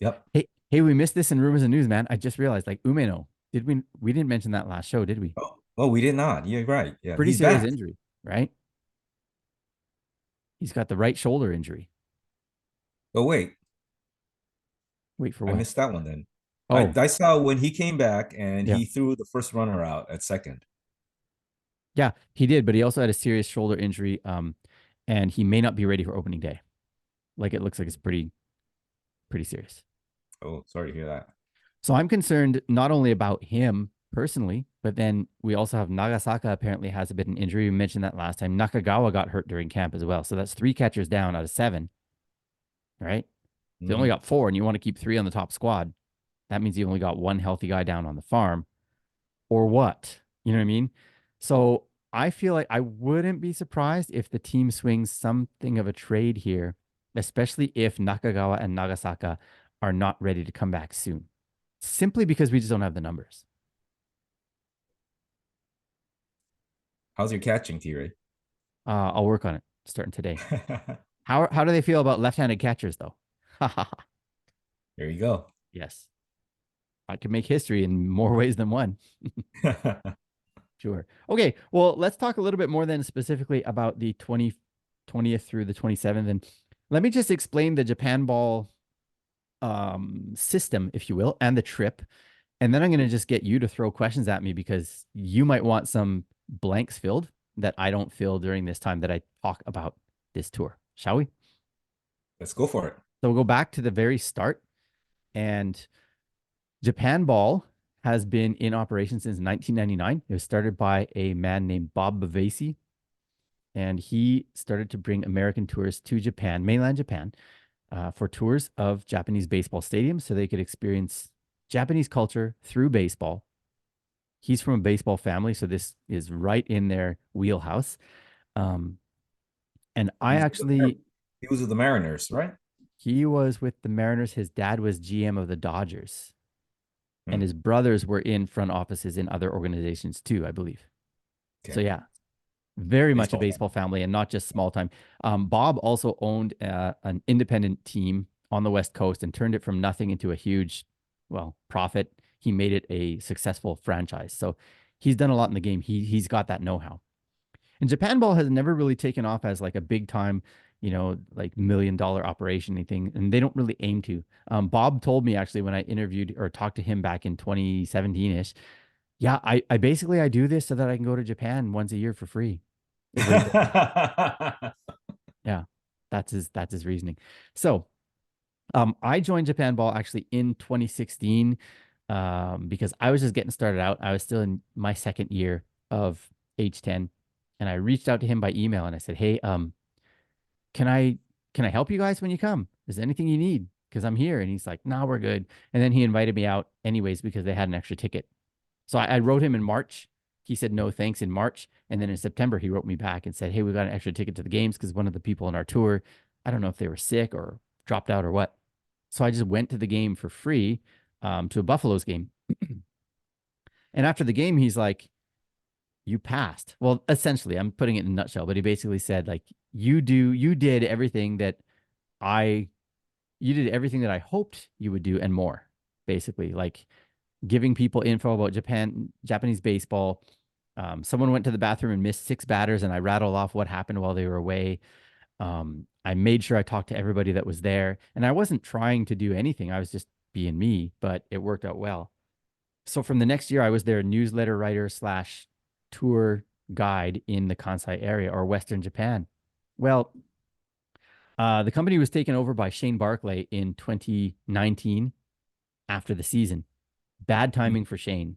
Yep. Hey, we missed this in rumors and news, man. I just realized, like Umeno, we didn't mention that last show, did we? Oh, we did not. You're right. Yeah, Pretty he's serious back. injury, right? He's got the right shoulder injury. Oh wait, Wait for I what? missed that one then. I Oh, I saw when he came back and yeah. he threw the first runner out at second. Yeah, he did, but he also had a serious shoulder injury. And he may not be ready for opening day. Like it looks like it's pretty serious. Oh, sorry to hear that. So I'm concerned not only about him personally, but then we also have Nagasaka apparently has a bit of an injury. We mentioned that last time. Nakagawa got hurt during camp as well. So that's three catchers down out of seven, right? They only Hmm. got four, and you want to keep three on the top squad. That means you only got one healthy guy down on the farm, or what? You know what I mean? So I feel like I wouldn't be surprised if the team swings something of a trade here, especially if Nakagawa and Nagasaka are not ready to come back soon, simply because we just don't have the numbers. How's your catching, T-Ray? I'll work on it starting today. How do they feel about left-handed catchers though? There you go. Yes, I can make history in more ways than one. Sure. Okay. Well, let's talk a little bit more then specifically about the 20th through the 27th. And let me just explain the Japan Ball system, if you will, and the trip. And then I'm going to just get you to throw questions at me because you might want some blanks filled that I don't fill during this time that I talk about this tour. Shall we? Let's go for it. So we'll go back to the very start. And Japan Ball has been in operation since 1999. It was started by a man named Bob Bavasi, and he started to bring American tourists to Japan, mainland Japan, for tours of Japanese baseball stadiums so they could experience Japanese culture through baseball. He's from a baseball family, so this is right in their wheelhouse. Um, and I He's actually, he was with the Mariners, right? he was with the Mariners. His dad was GM of the Dodgers, and Hmm. his brothers were in front offices in other organizations too, I believe. So Okay. yeah, very much a Baseball baseball fan. family and not just small time. Bob also owned an independent team on the West Coast and turned it from nothing into a huge, well, profit. He made it a successful franchise. So he's done a lot in the game. He's got that know-how. And Japan Ball has never really taken off as like a big time, like $1 million operation, anything, and they don't really aim to. Bob told me actually when I interviewed or talked to him back in 2017-ish, yeah, I basically I do this so that I can go to Japan once a year for free. Is what he told me. Yeah, that's his reasoning. So, I joined Japan Ball actually in 2016, because I was just getting started out. I was still in my second year of H10, and I reached out to him by email and I said, "Hey, can I can I help you guys when you come? Is there anything you need? Because I'm here." And he's like, "No, we're good." And then he invited me out anyways because they had an extra ticket. So I wrote him in March. He said no thanks in March. And then in September, he wrote me back and said, "Hey, we got an extra ticket to the games because one of the people on our tour, I don't know if they were sick or dropped out or what." So I just went to the game for free, to a Buffaloes game. And after the game, he's like, "You passed." Well, essentially, I'm putting it in a nutshell, but he basically said, like, you did everything that I, you did everything that I hoped you would do and more, basically. Like, giving people info about Japanese baseball. Someone went to the bathroom and missed six batters, and I rattled off what happened while they were away. I made sure I talked to everybody that was there, and I wasn't trying to do anything. I was just being me, but it worked out well. So from the next year, I was their newsletter writer slash tour guide in the Kansai area or Western Japan. Well, the company was taken over by Shane Barclay in 2019 after the season. Bad timing for Shane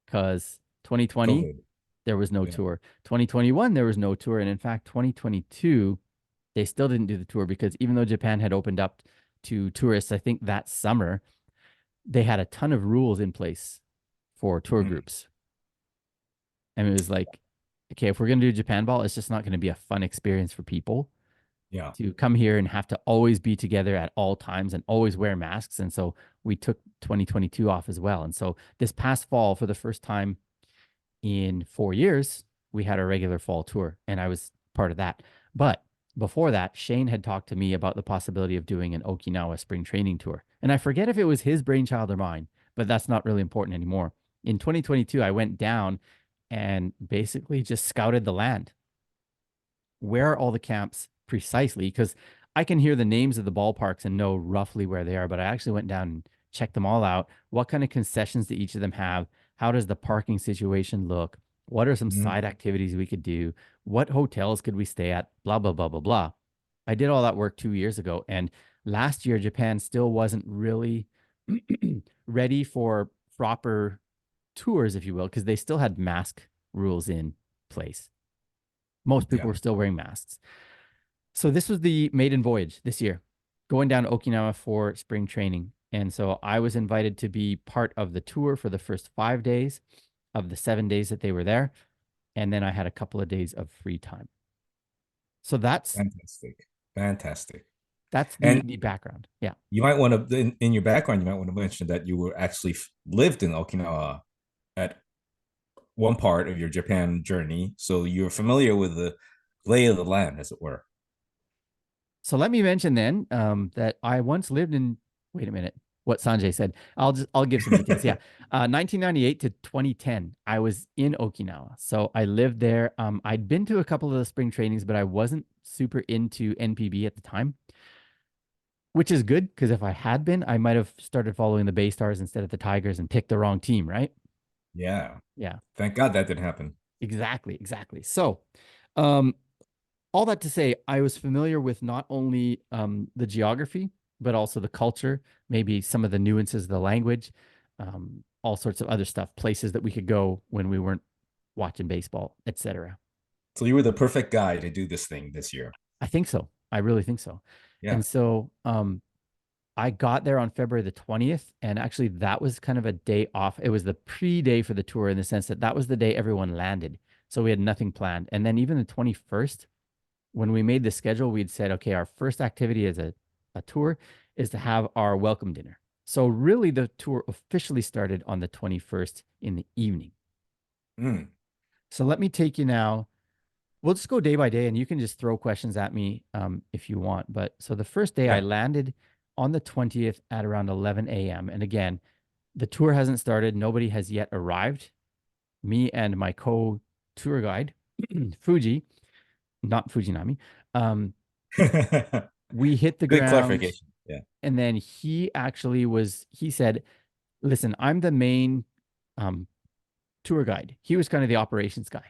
because 2020, COVID. there was no Yeah. tour. 2021, there was no tour. And in fact, 2022, they still didn't do the tour because even though Japan had opened up to tourists, I think that summer, they had a ton of rules in place for tour Mm. groups. And it was like, okay, if we're going to do Japan Ball, it's just not going to be a fun experience for people Yeah. to come here and have to always be together at all times and always wear masks. And so we took 2022 off as well. And so this past fall, for the first time in 4 years, we had a regular fall tour, and I was part of that. But before that, Shane had talked to me about the possibility of doing an Okinawa spring training tour. And I forget if it was his brainchild or mine, but that's not really important anymore. In 2022, I went down and basically just scouted the land. Where are all the camps precisely? Because I can hear the names of the ballparks and know roughly where they are, but I actually went down and checked them all out. What kind of concessions do each of them have? How does the parking situation look? What are some Mhm. side activities we could do? What hotels could we stay at? Blah, blah, blah, blah, blah. I did all that work 2 years ago. And last year, Japan still wasn't really ready for proper tours, if you will, because they still had mask rules in place. Most people Yeah. were still wearing masks. So this was the maiden voyage this year, going down to Okinawa for spring training. And so I was invited to be part of the tour for the first 5 days of the 7 days that they were there. And then I had a couple of days of free time. So Fantastic. Fantastic. that's the And the background. Yeah. you might want to, in your background, you might want to mention that you were actually lived in Okinawa at one part of your Japan journey. So you're familiar with the lay of the land, as it were. So let me mention then, that I once lived in, wait a minute, what Sanjay said. I'll give some details. Yeah. 1998 to 2010, I was in Okinawa. So I lived there. I'd been to a couple of the spring trainings, but I wasn't super into NPB at the time. which is good because if I had been, I might have started following the Bay Stars instead of the Tigers and picked the wrong team, right? Yeah. Yeah, Thank God that didn't happen. exactly, exactly. So, um, all that to say, I was familiar with not only the geography, but also the culture, maybe some of the nuances of the language, all sorts of other stuff, places that we could go when we weren't watching baseball, etc. So you were the perfect guy to do this thing this year. I think so. I really think so. Yeah. And so I got there on February the 20th, and actually that was kind of a day off. It was the pre-day for the tour in the sense that that was the day everyone landed. So we had nothing planned. And then even the 21st, when we made the schedule, we'd said, okay, our first activity as a tour is to have our welcome dinner. So really the tour officially started on the 21st in the evening. Mm, So let me take you now. We'll just go day by day and you can just throw questions at me if you want. But so the first day I yeah. landed on the 20th at around 11 a.m. And again, the tour hasn't started. Nobody has yet arrived. Me and my co-tour guide, Fuji, not Fujinami, um, we hit the Good ground clarification. Yeah. and then he said, listen, I'm the main um, tour guide. He was kind of the operations guy.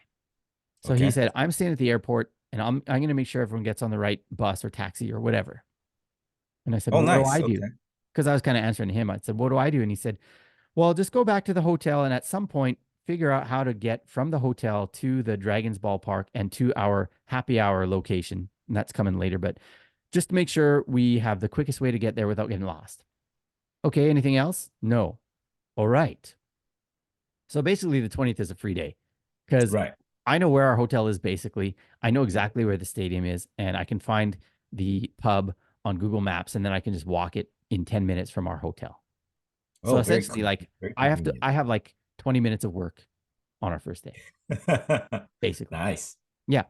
So he Okay. said, I'm staying at the airport and I'm going to make sure everyone gets on the right bus or taxi or whatever. And I said, Oh, well, what do nice. I Okay. do? Because I was kind of answering him. I said, what do I do? And he said, well, just go back to the hotel and at some point figure out how to get from the hotel to the Dragons ballpark and to our happy hour location. And that's coming later, but just to make sure we have the quickest way to get there without getting lost. Okay, anything else? No. All right. So basically, the 20th is a free day because Right. I know where our hotel is basically. I know exactly where the stadium is, and I can find the pub on Google Maps, and then I can just walk it in 10 minutes from our hotel. So Oh, very essentially, cool. like Very convenient. I have like 20 minutes of work on our first day, basically. Nice. Yeah.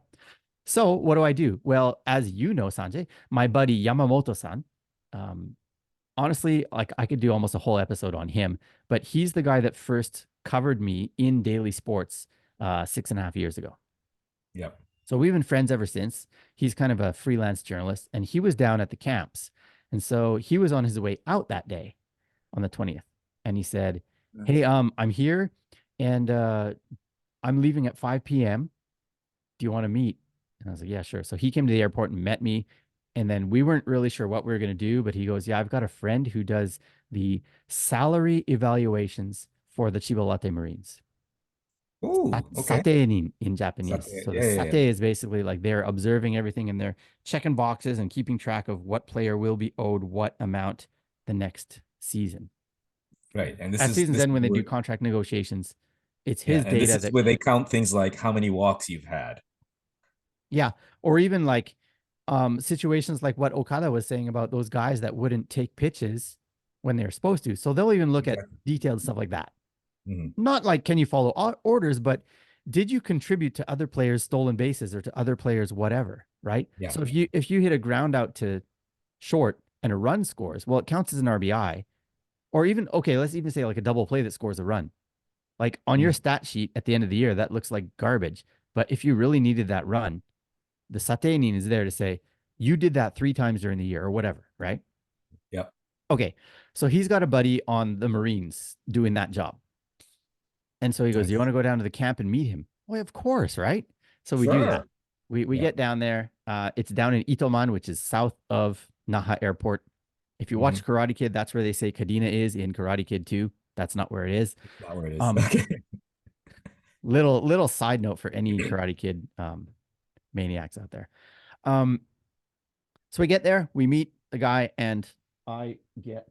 So what do I do? Well, as you know, Sanjay, my buddy Yamamoto-san, um, honestly, like I could do almost a whole episode on him, but he's the guy that first covered me in daily sports 6.5 years ago. Yep. So we've been friends ever since. He's kind of a freelance journalist, and he was down at the camps. And so he was on his way out that day on the 20th. And he said, hey, I'm here and I'm leaving at 5 p.m. Do you want to meet? And I was like, yeah, sure. So he came to the airport and met me. And then we weren't really sure what we were going to do, but he goes, yeah, I've got a friend who does the salary evaluations for the Chiba Latte Marines. Oh, okay. Satenin in Japanese. Sake. So the Yeah, yeah, sate yeah. is basically like they're observing everything and they're checking boxes and keeping track of what player will be owed what amount the next season. Right. And this At is season's this end, is when they do where contract negotiations, it's yeah, his and this data is that where they count things like how many walks you've had. yeah, or even like situations like what Okada was saying about those guys that wouldn't take pitches when they're supposed to. So they'll even look at Exactly. detailed stuff like that. Hmm. Not like can you follow orders, but did you contribute to other players' stolen bases or to other players' whatever, right? Yeah. So if you hit a ground out to short and a run scores, well, it counts as an RBI. Or even okay, let's even say like a double play that scores a run. Like on your Mhm. stat sheet at the end of the year, that looks like garbage. But if you really needed that run, the Satenin is there to say, you did that 3 times during the year or whatever, right? Yep. Okay. So he's got a buddy on the Marines doing that job. And so he goes, do you Nice. want to go down to the camp and meet him? Well, of course, right? So we do that. Sure. We Yeah. get down there. It's down in Itoman, which is south of Naha Airport. If you Hmm. watch Karate Kid, that's where they say Kadena is in Karate Kid 2. That's not where it is. Not where it is. Um, Okay. little side note for any Karate Kid maniacs out there. Um, so we get there, we meet the guy, and I get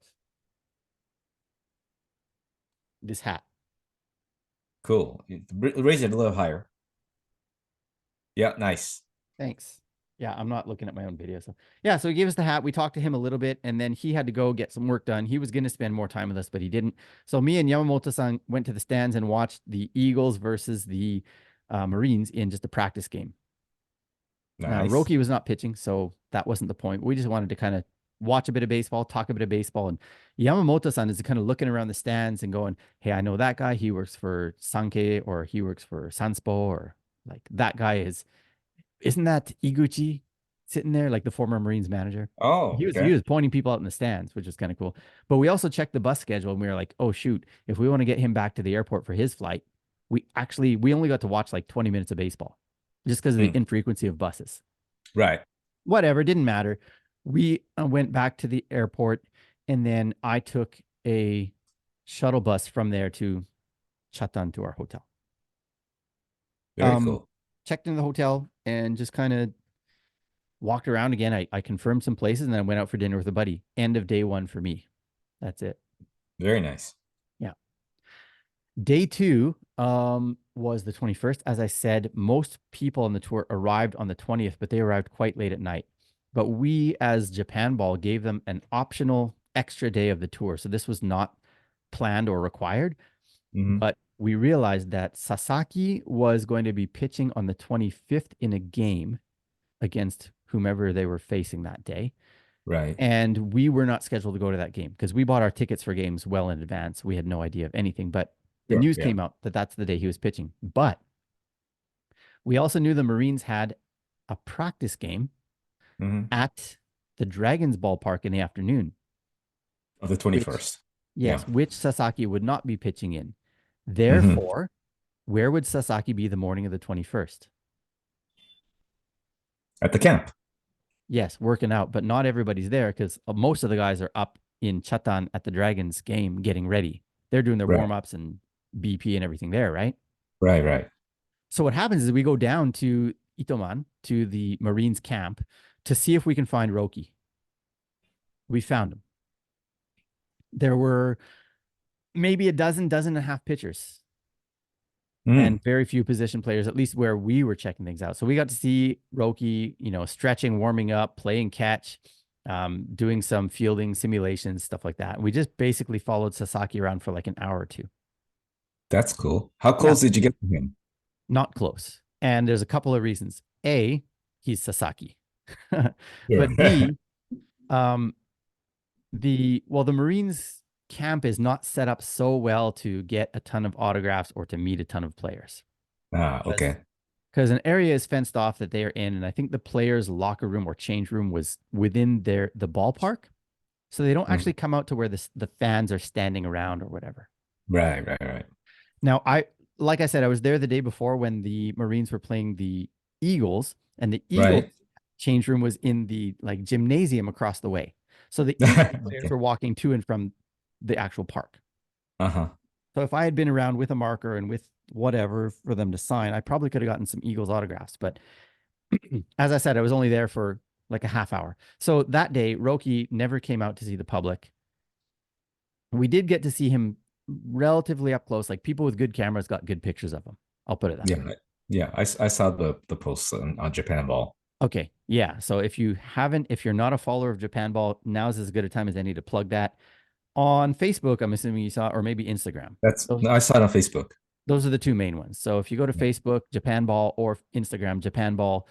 this hat. Cool. Raise it a little higher. Yeah, nice. Thanks. Yeah, I'm not looking at my own video. So yeah, so he gave us the hat. We talked to him a little bit, and then he had to go get some work done. He was going to spend more time with us, but he didn't. So me and Yamamoto-san went to the stands and watched the Eagles versus the Marines in just a practice game. Now, Nice. Roki was not pitching, so that wasn't the point. We just wanted to kind of watch a bit of baseball, talk a bit of baseball. And Yamamoto-san is kind of looking around the stands and going, hey, I know that guy. He works for Sankei or he works for Sanspo or like that guy is, isn't that Iguchi? sitting there, like the former Marines manager. Oh, He okay. was pointing people out in the stands, which is kind of cool. But we also checked the bus schedule and we were like, oh shoot, if we want to get him back to the airport for his flight, we only got to watch like 20 minutes of baseball just because of the Mm, infrequency of buses. right. Whatever, didn't matter. We went back to the airport and then I took a shuttle bus from there to Chatan to our hotel. Very Um, cool. Checked in the hotel and just kind of walked around again. I confirmed some places and then I went out for dinner with a buddy. End of day one for me. That's it. Very nice. Yeah. Day two was the 21st. As I said, most people on the tour arrived on the 20th, but they arrived quite late at night. But we, as Japan Ball, gave them an optional extra day of the tour. So this was not planned or required, Hmm. but we realized that Sasaki was going to be pitching on the 25th in a game against whomever they were facing that day. Right. And we were not scheduled to go to that game because we bought our tickets for games well in advance. We had no idea of anything, but the Sure. news Yeah. came out that that's the day he was pitching. But we also knew the Marines had a practice game Hmm. at the Dragons ballpark in the afternoon, Of the which, 21st. Yeah. yes, which Sasaki would not be pitching in. Hmm. Therefore, where would Sasaki be the morning of the 21st? At the camp. Yes, working out, but not everybody's there because most of the guys are up in Chatan at the Dragons game getting ready. They're doing their Right. warm ups and BP and everything there, right? Right. Right. So what happens is we go down to Itoman, to the Marines camp, to see if we can find Roki. We found him. There were maybe a dozen and a half pitchers Mm, and very few position players, at least where we were checking things out. So we got to see Roki, stretching, warming up, playing catch, doing some fielding simulations, stuff like that. We just basically followed Sasaki around for like an hour or two. that's cool. How Yeah, close did you get to him? not close. And there's a couple of reasons. A, he's Sasaki. Sure. But B, um, the Marines camp is not set up so well to get a ton of autographs or to meet a ton of players. Ah, okay. Because an area is fenced off that they are in, and I think the players' locker room or change room was within the ballpark, so they don't Mhm. actually come out to where the fans are standing around or whatever. Right, right, right. Now, like I said, I was there the day before when the Marines were playing the Eagles, and the Eagles Right. change room was in the like gymnasium across the way. So the Eagles players Okay. were walking to and from the actual park. Uh-huh. So if I had been around with a marker and with whatever for them to sign, I probably could have gotten some Eagles autographs. But as I said, I was only there for like a half hour. So that day, Roki never came out to see the public. We did get to see him relatively up close. Like people with good cameras got good pictures of him. I'll put it that way. Yeah. Yeah. I saw the posts on Japan Ball. Okay. Yeah. So if you're not a follower of Japan Ball, now's as good a time as any to plug that. On Facebook, I'm assuming you saw, or maybe Instagram. That's Those, no, I saw it on Facebook. those are the two main ones. So if you go to Yeah. Facebook, Japan Ball, or Instagram, Japan Ball,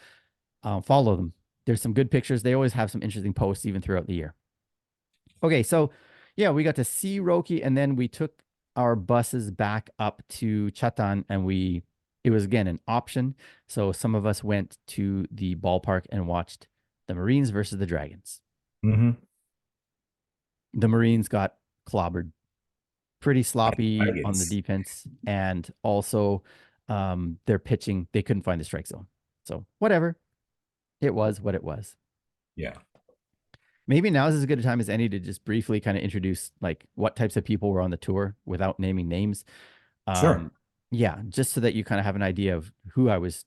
follow them. There's some good pictures. They always have some interesting posts even throughout the year. Okay, so yeah, we got to see Roki, and then we took our buses back up to Chatan, and it was again an option. So some of us went to the ballpark and watched the Marines versus the Dragons. Hmm. The Marines got clobbered, pretty By the sloppy on the Dragons. defense, and also their pitching, they couldn't find the strike zone. So whatever, it was what it was. Yeah. Maybe now is as good a time as any to just briefly kind of introduce like what types of people were on the tour without naming names. Sure. Um, yeah, just so that you kind of have an idea of who I was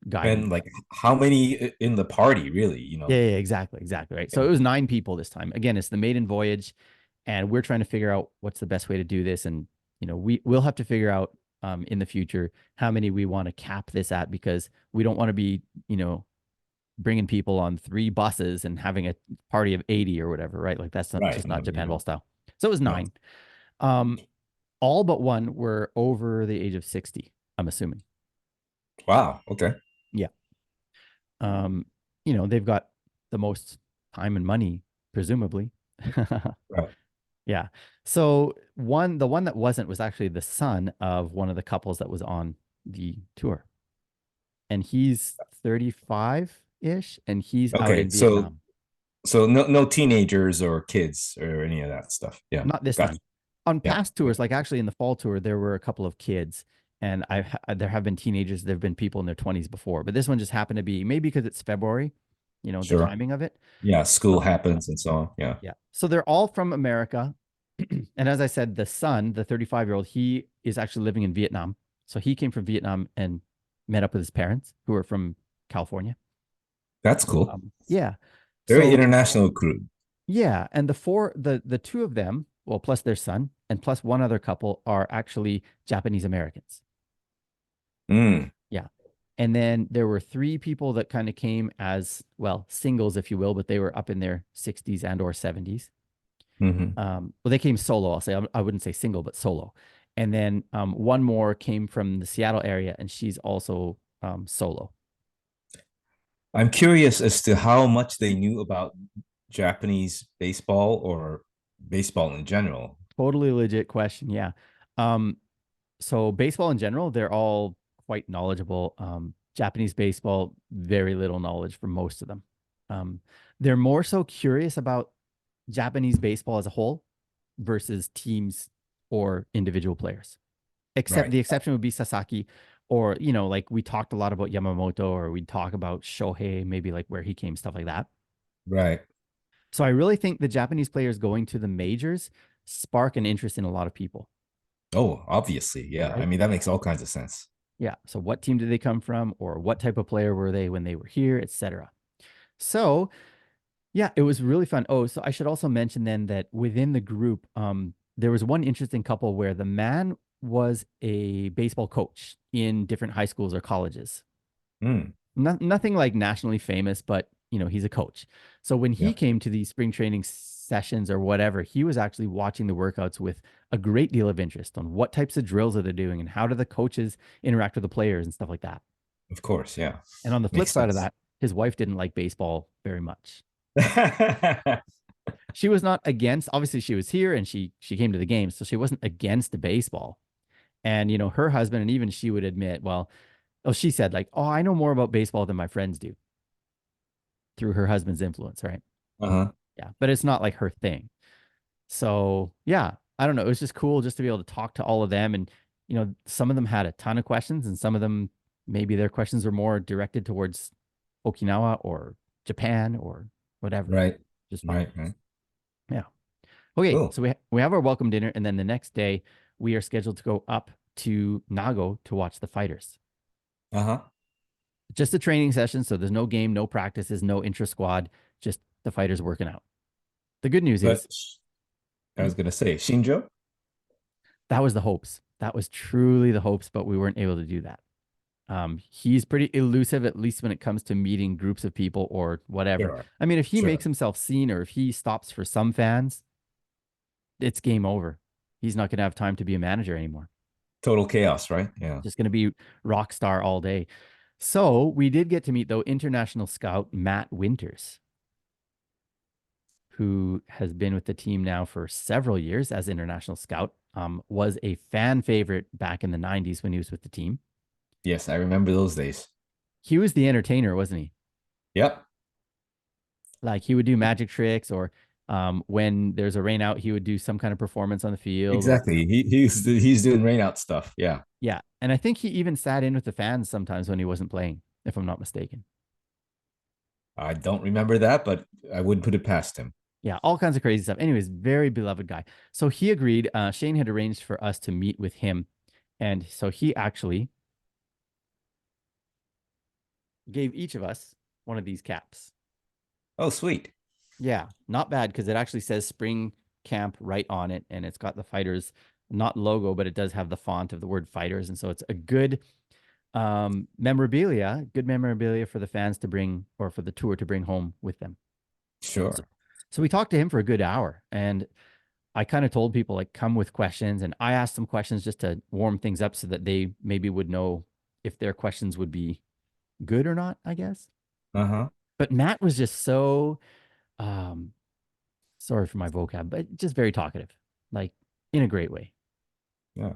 guiding. And like how many in the party, really, Yeah, exactly, right. So Yeah. it was 9 people this time. Again, it's the maiden voyage, and we're trying to figure out what's the best way to do this. And we'll have to figure out in the future how many we want to cap this at because we don't want to be bringing people on 3 buses and having a party of 80 or whatever, right? Like that's not Right. just not Japan ball No. style. So it was No. 9. Um, all but one were over the age of 60, I'm assuming. Wow. Okay. Yeah. Um, they've got the most time and money, presumably. Right. Yeah. So the one that wasn't was actually the son of one of the couples that was on the tour. And he's 35 ish, and he's out Okay, in so Vietnam. no teenagers or kids or any of that stuff. Yeah, Not this gotcha. time. On Yeah, past tours, like actually in the fall tour, there were a couple of kids, and there have been teenagers. There have been people in their 20s before, but this one just happened to be maybe because it's February, the sure. timing of it. Yeah, school Um, happens and so on. Yeah, yeah. So they're all from America. And as I said, the son, the 35-year-old, he is actually living in Vietnam. So he came from Vietnam and met up with his parents, who are from California. that's cool. Yeah. Very So international crew. yeah, and the two of them, well, plus their son and plus one other couple are actually Japanese Americans. Mm, Yeah. And then there were three people that kind of came as, well, singles, if you will, but they were up in their 60s and or 70s. hmm. Well, they came solo, I'll say. I wouldn't say single, but solo. And then one more came from the Seattle area, and she's also solo. I'm curious as to how much they knew about Japanese baseball or baseball in general. Totally legit question. Yeah. Um, so baseball in general, they're all quite knowledgeable. Japanese baseball, very little knowledge for most of them. Um, they're more so curious about Japanese baseball as a whole versus teams or individual players. Except Right, the exception would be Sasaki, or like we talked a lot about Yamamoto, or we'd talk about Shohei, maybe like where he came, stuff like that. right. So I really think the Japanese players going to the majors spark an interest in a lot of people, Oh, obviously. Yeah. I right? mean, that makes all kinds of sense. Yeah. So what team did they come from, or what type of player were they when they were here, etc. So yeah, it was really fun. Oh, so I should also mention then that within the group, there was one interesting couple where the man was a baseball coach in different high schools or colleges. Mm, Nothing like nationally famous, but he's a coach. So when he yeah, came to these spring training sessions or whatever, he was actually watching the workouts with a great deal of interest on what types of drills are they doing and how do the coaches interact with the players and stuff like that. of course. Yeah. And on the flip Makes side of sense. that, his wife didn't like baseball very much. She was not against, obviously she was here and she came to the games, so she wasn't against the baseball. And her husband and even she would admit, well, oh, she said like, "Oh, I know more about baseball than my friends do," through her husband's influence, right? Uh-huh. Yeah, but it's not like her thing. So yeah, I don't know. It was just cool just to be able to talk to all of them. And, some of them had a ton of questions, and some of them, maybe their questions were more directed towards Okinawa or Japan or whatever. Right. Just fun. Right. Right. Yeah. Okay. Cool. So we have our welcome dinner. And then the next day, we are scheduled to go up to Nago to watch the fighters. Uh-huh. Just a training session. So there's no game, no practices, no intra squad, just the fighters working out. The good news But is I was gonna say Shinjo. that was the hopes. That was truly the hopes, but we weren't able to do that. He's pretty elusive, at least when it comes to meeting groups of people or whatever. Sure. I mean, if he makes Sure. himself seen or if he stops for some fans, it's game over. He's not going to have time to be a manager anymore. Total chaos, right? Yeah. Just going to be rock star all day. So we did get to meet, though, international scout Matt Winters, who has been with the team now for several years as international scout, was a fan favorite back in the 90s when he was with the team. Yes, I remember those days. He was the entertainer, wasn't he? Yep. Like he would do magic tricks, or when there's a rain out, he would do some kind of performance on the field, or Exactly. He's doing rain out stuff. Yeah. yeah. And I think he even sat in with the fans sometimes when he wasn't playing, if I'm not mistaken. I don't remember that, but I wouldn't put it past him. Yeah, all kinds of crazy stuff. Anyways, very beloved guy. So he agreed. Shane had arranged for us to meet with him, and so he actually gave each of us one of these caps. Oh, sweet. Yeah, not bad because it actually says spring camp right on it, and it's got the fighters, not logo, but it does have the font of the word fighters, and so it's a good good memorabilia for the fans to bring, or for the tour to bring home with them. So, Sure. so we talked to him for a good hour, and I kind of told people like come with questions, and I asked some questions just to warm things up so that they maybe would know if their questions would be good or not, I guess. Uh-huh. But Matt was just so um sorry for my vocab, but just very talkative, like in a great way. Yeah.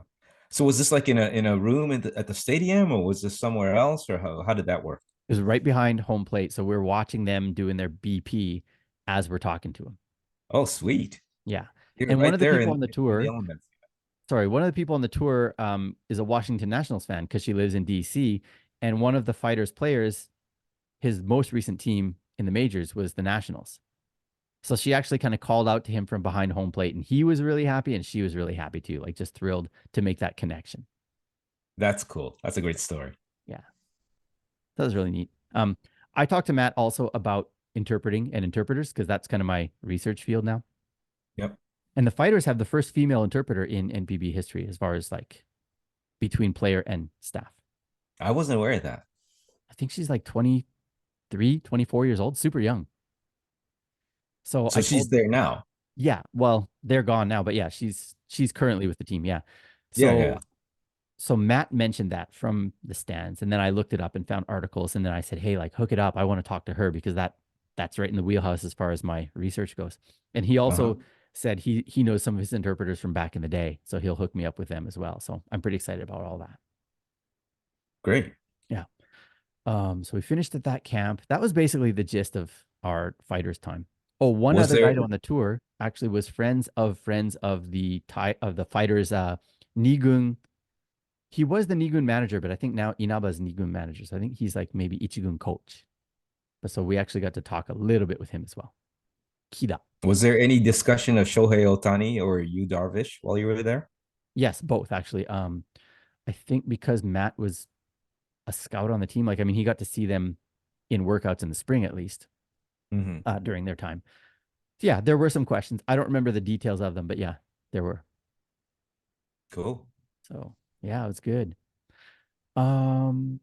So was this like in a room at the stadium, or was this somewhere else, or how did that work? It was right behind home plate, so we're watching them doing their BP as we're talking to them. Oh, sweet. Yeah. You're And one right of the there people on the in the tour, elements. sorry, one of the people on the tour is a Washington Nationals fan because she lives in DC. And one of the fighters players, his most recent team in the majors was the Nationals. So she actually kind of called out to him from behind home plate, and he was really happy, and she was really happy too, like just thrilled to make that connection. That's cool. That's a great story. Yeah, that was really neat. I talked to Matt also about interpreting and interpreters because that's kind of my research field now. Yep. And the fighters have the first female interpreter in NPB history as far as like between player and staff. I wasn't aware of that. I think she's like 23, 24 years old, super young. So So I she's told, there now. yeah, well, they're gone now, but yeah, she's currently with the team. Yeah. Yeah, yeah. So Matt mentioned that from the stands, and then I looked it up and found articles, and then I said, "Hey, like hook it up. I want to talk to her because that's right in the wheelhouse as far as my research goes." And he Uh-huh. also said he knows some of his interpreters from back in the day, so he'll hook me up with them as well. So I'm pretty excited about all that. Great. Yeah. So we finished at that camp. That was basically the gist of our fighters time. Oh, one Was other guy there on the tour actually was friends of the fighters Nigun. He was the Nigun manager, but I think now Inaba's Nigun manager. So I think he's like maybe Ichigun coach. But so we actually got to talk a little bit with him as well. Kida. was there any discussion of Shohei Otani or Yu Darvish while you were there? Yes, both actually. I think because Matt was a scout on the team, like I mean, he got to see them in workouts in the spring at least Mm-hmm. during their time. So yeah, there were some questions. I don't remember the details of them, but yeah, there were. Cool. So yeah, it was good. Um,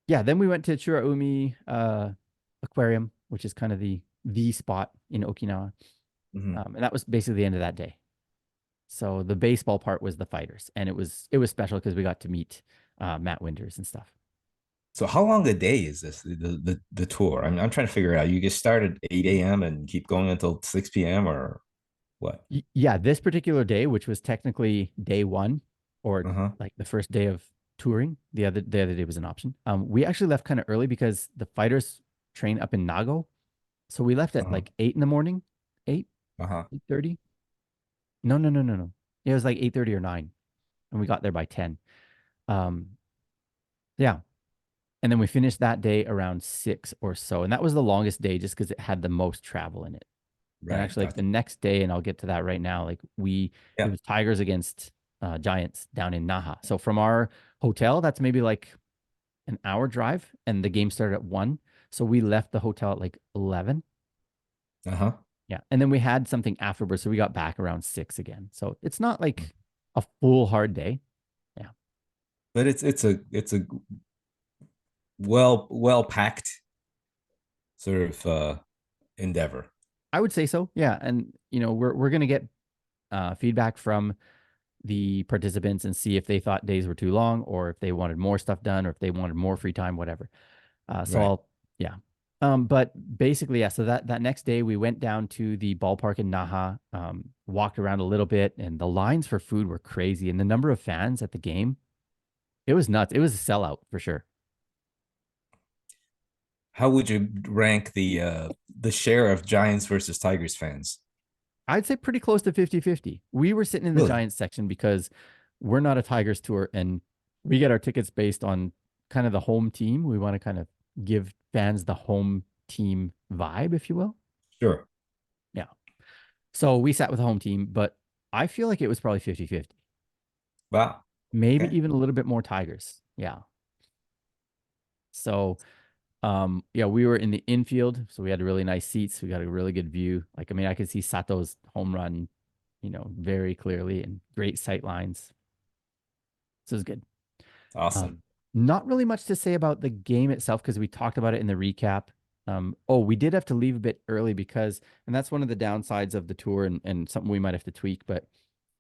yeah, then we went to Churaumi Aquarium, which is kind of the spot in Okinawa. Mm-hmm. And that was basically the end of that day. So the baseball part was the fighters, and it was special because we got to meet Matt Winters and stuff. So how long a day is this, the tour? I'm trying to figure it out. You get started 8 a.m. and keep going until 6 p.m. or what? Yeah, this particular day, which was technically day one, or Uh-huh. like the first day of touring, the other day was an option. We actually left kind of early because the fighters train up in Nago, so we left at Uh-huh. like 8 in the morning, 8, Uh-huh. 8:30. No, no, no, no, no. It was like 8:30 or 9, and we got there by 10. Um, yeah, and then we finished that day around 6 or so, and that was the longest day just because it had the most travel in it. And Right. actually, like the Gotcha. next day, and I'll get to that right now. Like it Yeah. was Tigers against Giants down in Naha. So from our hotel, that's maybe like an hour drive, and the game started at 1. So we left the hotel at like 11. Uh-huh. Yeah, and then we had something afterwards, so we got back around 6 again. So it's not like a full hard day. Yeah, But it's a well packed sort of endeavor. I would say so. Yeah, and we're gonna get feedback from the participants and see if they thought days were too long or if they wanted more stuff done or if they wanted more free time, whatever. So Right. I'll, yeah. But basically, yeah. So that next day we went down to the ballpark in Naha, walked around a little bit, and the lines for food were crazy. And the number of fans at the game, it was nuts. It was a sellout for sure. How would you rank the share of Giants versus Tigers fans? I'd say pretty close to 50-50. We were sitting in the Really? Giants section because we're not a Tigers tour and we get our tickets based on kind of the home team. We want to kind of give fans the home team vibe, if you will. Sure. Yeah. So we sat with the home team, but I feel like it was probably 50-50. Wow. Maybe Okay. even a little bit more Tigers. Yeah. So yeah, we were in the infield, so we had really nice seats. We got a really good view. Like I mean, I could see Sato's home run, very clearly and great sight lines. So it was good. Awesome. Um, Not really much to say about the game itself because we talked about it in the recap. Oh, we did have to leave a bit early because, and that's one of the downsides of the tour and something we might have to tweak, but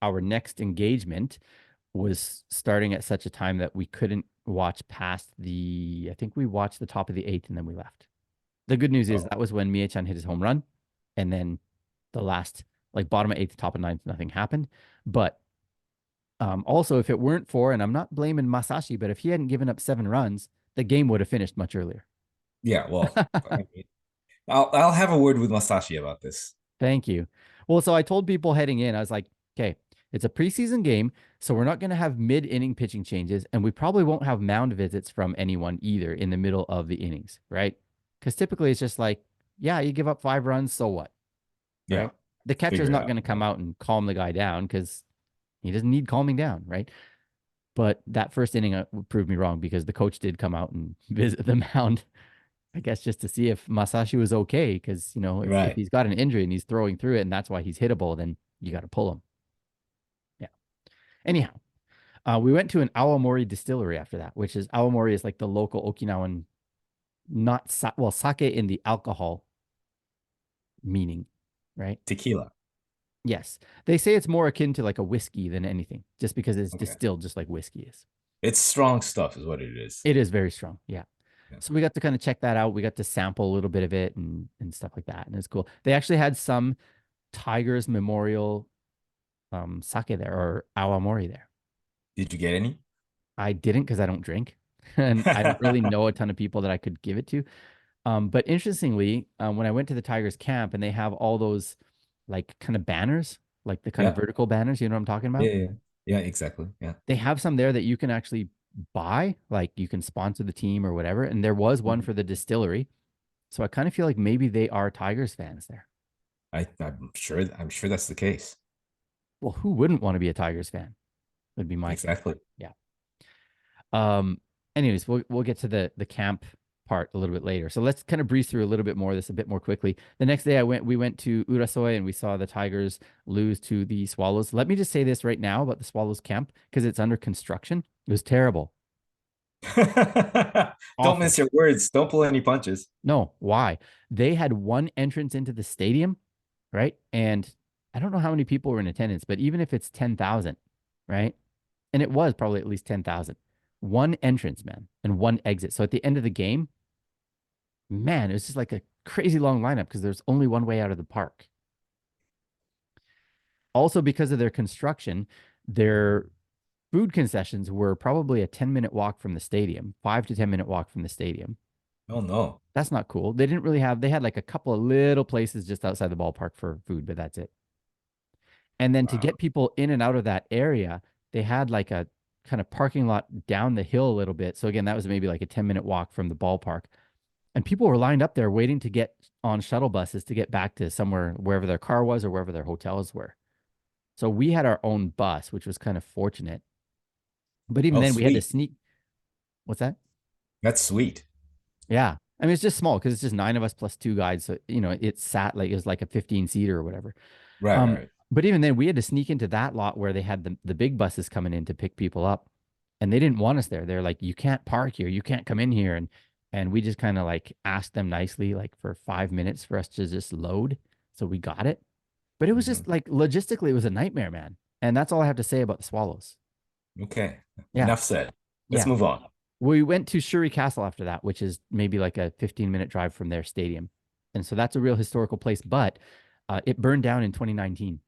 our next engagement was starting at such a time that we couldn't watch past I think we watched the top of the 8th and then we left. The good news is Oh, that was when Mie-chan hit his home run and then the last, like bottom of 8th, top of 9th, nothing happened. But also, if it weren't for, and I'm not blaming Masashi, but if he hadn't given up 7 runs, the game would have finished much earlier. Yeah, well, I mean, I'll have a word with Masashi about this. Thank you. Well, so I told people heading in, I was like, okay, it's a preseason game, so we're not going to have mid-inning pitching changes, and we probably won't have mound visits from anyone either in the middle of the innings, right? Because typically it's just like, yeah, you give up 5 runs, so what, Yeah, right? The catcher's figure it not out. going to come Right. out and calm the guy down because he doesn't need calming down, right? But that first inning proved me wrong because the coach did come out and visit the mound, I guess, just to see if Masashi was okay. Because, if Right. he's got an injury and he's throwing through it and that's why he's hittable, then you got to pull him. Yeah. Anyhow, we went to an Awamori distillery after that, which is Awamori is like the local Okinawan, not well, sake in the alcohol meaning, right? Tequila. Yes. They say it's more akin to like a whiskey than anything, just because it's Okay. distilled just like whiskey is. It's strong stuff, is what it is. It is very strong. Yeah. Yeah. So we got to kind of check that out. We got to sample a little bit of it and stuff like that. And it's cool. They actually had some Tigers Memorial sake there or awamori there. Did you get any? I didn't because I don't drink. And I don't really know a ton of people that I could give it to. But interestingly, when I went to the Tigers camp and they have all those like kind of banners, like the kind of Yeah. vertical banners, you know what I'm talking Yeah. about? Yeah. Yeah. Exactly. Yeah. They have some there that you can actually buy, like you can sponsor the team or whatever. And there was one Mhm. for the distillery. So I kind of feel like maybe they are Tigers fans there. I'm sure. I'm sure that's the case. Well, who wouldn't want to be a Tigers fan? Would be my guess. Exactly. Yeah. Um, anyways, we'll get to the camp part a little bit later. So let's kind of breeze through a little bit more of this a bit more quickly. The next day we went to Urasoe and we saw the Tigers lose to the Swallows. Let me just say this right now about the Swallows camp because it's under construction. It was terrible. Don't Awful. miss your words. Don't pull any punches. No, why? They had one entrance into the stadium, right? And I don't know how many people were in attendance, but even if it's 10,000, right? And it was probably at least 10,000. One entrance, man, and one exit. So at the end of the game, man, it was just like a crazy long lineup because there's only one way out of the park. Also, because of their construction, their food concessions were probably a 10-minute walk from the stadium, 5 to 10 minute walk from the stadium. Oh no. That's not cool. They didn't really have, they had like a couple of little places just outside the ballpark for food, but that's it. And then to Wow. get people in and out of that area, they had like a kind of parking lot down the hill a little bit. So again, that was maybe like a 10-minute walk from the ballpark. And people were lined up there waiting to get on shuttle buses to get back to somewhere, wherever their car was or wherever their hotels were. So we had our own bus, which was kind of fortunate. But even Oh, then, we had to sweet. sneak. What's that? That's sweet. Yeah. I mean, it's just small because it's just 9 of us plus 2 guides. So, it sat like it was like a 15 seater or whatever. Right, Um, right. but even then, we had to sneak into that lot where they had the big buses coming in to pick people up, and they didn't want us there. They're like, "You can't park here. You can't come in here." And we just kind of like asked them nicely, like for 5 minutes for us to just load. So we got it. But it was Mhm. just like logistically, it was a nightmare, man. And that's all I have to say about the Swallows. Okay. Yeah, Enough said. Let's yeah. move on. We went to Shuri Castle after that, which is maybe like a 15-minute drive from their stadium. And so that's a real historical place, but it burned down in 2019.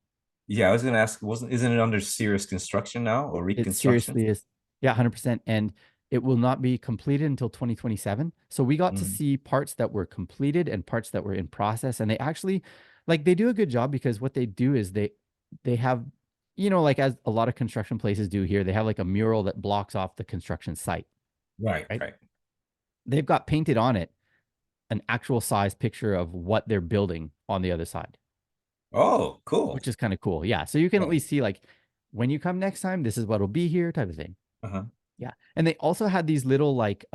Yeah, I was gonna ask, isn't it under serious construction now or It reconstruction? seriously is. Yeah, 100%. And it will not be completed until 2027. So we got to Mhm. see parts that were completed and parts that were in process. And they actually, like, they do a good job because what they do is they have, like as a lot of construction places do here, they have like a mural that blocks off the construction site, Right, right? right. They've got painted on it an actual size picture of what they're building on the other side, Oh, cool. which is kind of cool. Yeah. So you can at Yeah. least see like when you come next time, this is what'll be here type of thing. Uh-huh. Yeah. And they also had these little like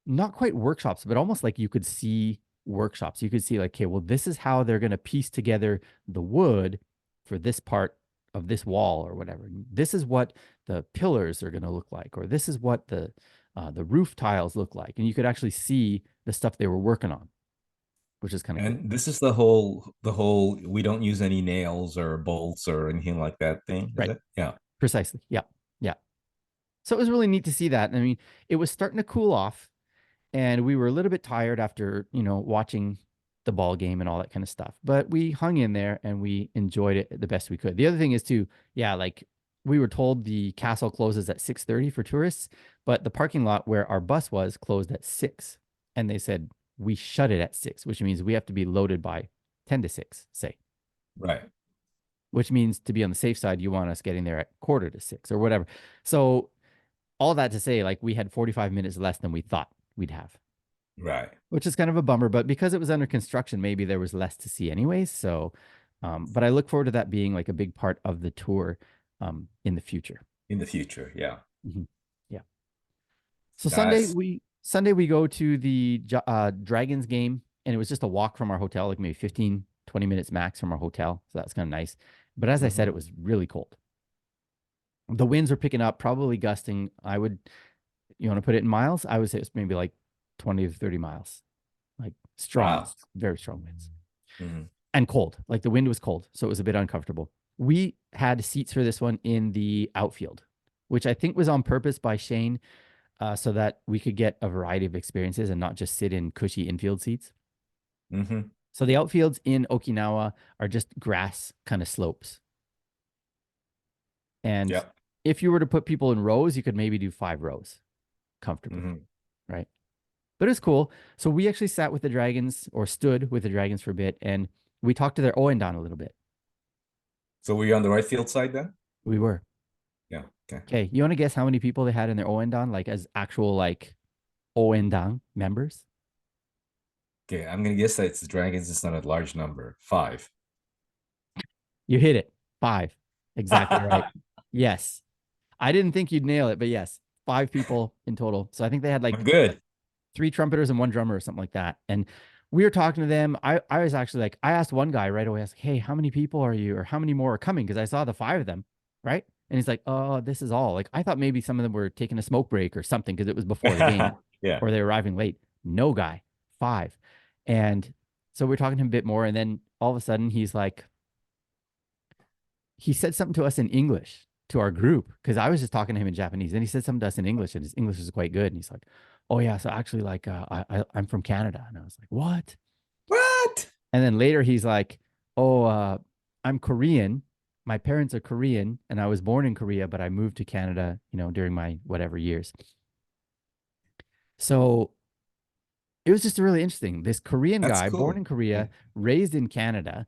not quite workshops, but almost like you could see workshops. You could see like, okay, well, this is how they're gonna piece together the wood for this part of this wall or whatever. This is what the pillars are gonna look like, or this is what the roof tiles look like. And you could actually see the stuff they were working on, which is kind of cool. And this is the whole we don't use any nails or bolts or anything like that thing, is Right. it? Yeah. Precisely. Yeah. Yeah. So it was really neat to see that. I mean, it was starting to cool off and we were a little bit tired after, watching the ball game and all that kind of stuff. But we hung in there and we enjoyed it the best we could. The other thing is too, yeah, like we were told the castle closes at 6:30 for tourists, but the parking lot where our bus was closed at 6. And they said, we shut it at 6, which means we have to be loaded by 10 to 6, say, Right. which means to be on the safe side, you want us getting there at quarter to 6 or whatever. So all that to say, like we had 45 minutes less than we thought we'd have, Right. which is kind of a bummer. But because it was under construction, maybe there was less to see anyways. So, but I look forward to that being like a big part of the tour in the future. In the future. Yeah. Mm-hmm. Yeah. So Nice. Sunday we go to the Dragons game, and it was just a walk from our hotel, like maybe 15, 20 minutes max from our hotel. So that's kind of nice. But as I said, Hmm. it was really cold. The winds were picking up, probably gusting. You want to put it in miles? I would say it's maybe like 20 to 30 miles, like strong, Wow. very strong winds Hmm. and cold. Like the wind was cold. So it was a bit uncomfortable. We had seats for this one in the outfield, which I think was on purpose by Shane so that we could get a variety of experiences and not just sit in cushy infield seats. Hmm. So the outfields in Okinawa are just grass kind of slopes. And Yep. if you were to put people in rows, you could maybe do 5 rows comfortably, Hmm. right? But it's cool. So we actually sat with the Dragons or stood with the Dragons for a bit and we talked to their Oendan a little bit. So were you on the right field side then? We were. Yeah. Okay. Okay, you want to guess how many people they had in their Oendan, like as actual like Oendan members? Okay. I'm gonna guess that it's the Dragons. It's not a large number. Five. You hit it. 5. Exactly right. Yes. I didn't think you'd nail it, but yes, 5 people in total. So I think they had I'm like good. 3 trumpeters and 1 drummer or something like that. And we were talking to them. I was actually like, I asked one guy right away, I was like, hey, how many people are you or how many more are coming? Because I saw the 5 of them, right? And he's like, oh, this is all. Like, I thought maybe some of them were taking a smoke break or something because it was before the game Yeah. or they were arriving late. No guy, 5. And so we're talking to him a bit more. And then all of a sudden he's like, he said something to us in English to our group because I was just talking to him in Japanese. And he said something to us in English, and his English was quite good. And he's like, "Oh yeah, so actually, like, I'm from Canada." And I was like, "What?" What? And then later he's like, "Oh, I'm Korean. My parents are Korean, and I was born in Korea, but I moved to Canada, during my whatever years." So it was just really interesting. This Korean That's guy, born cool. in Yeah. Korea, raised in Canada,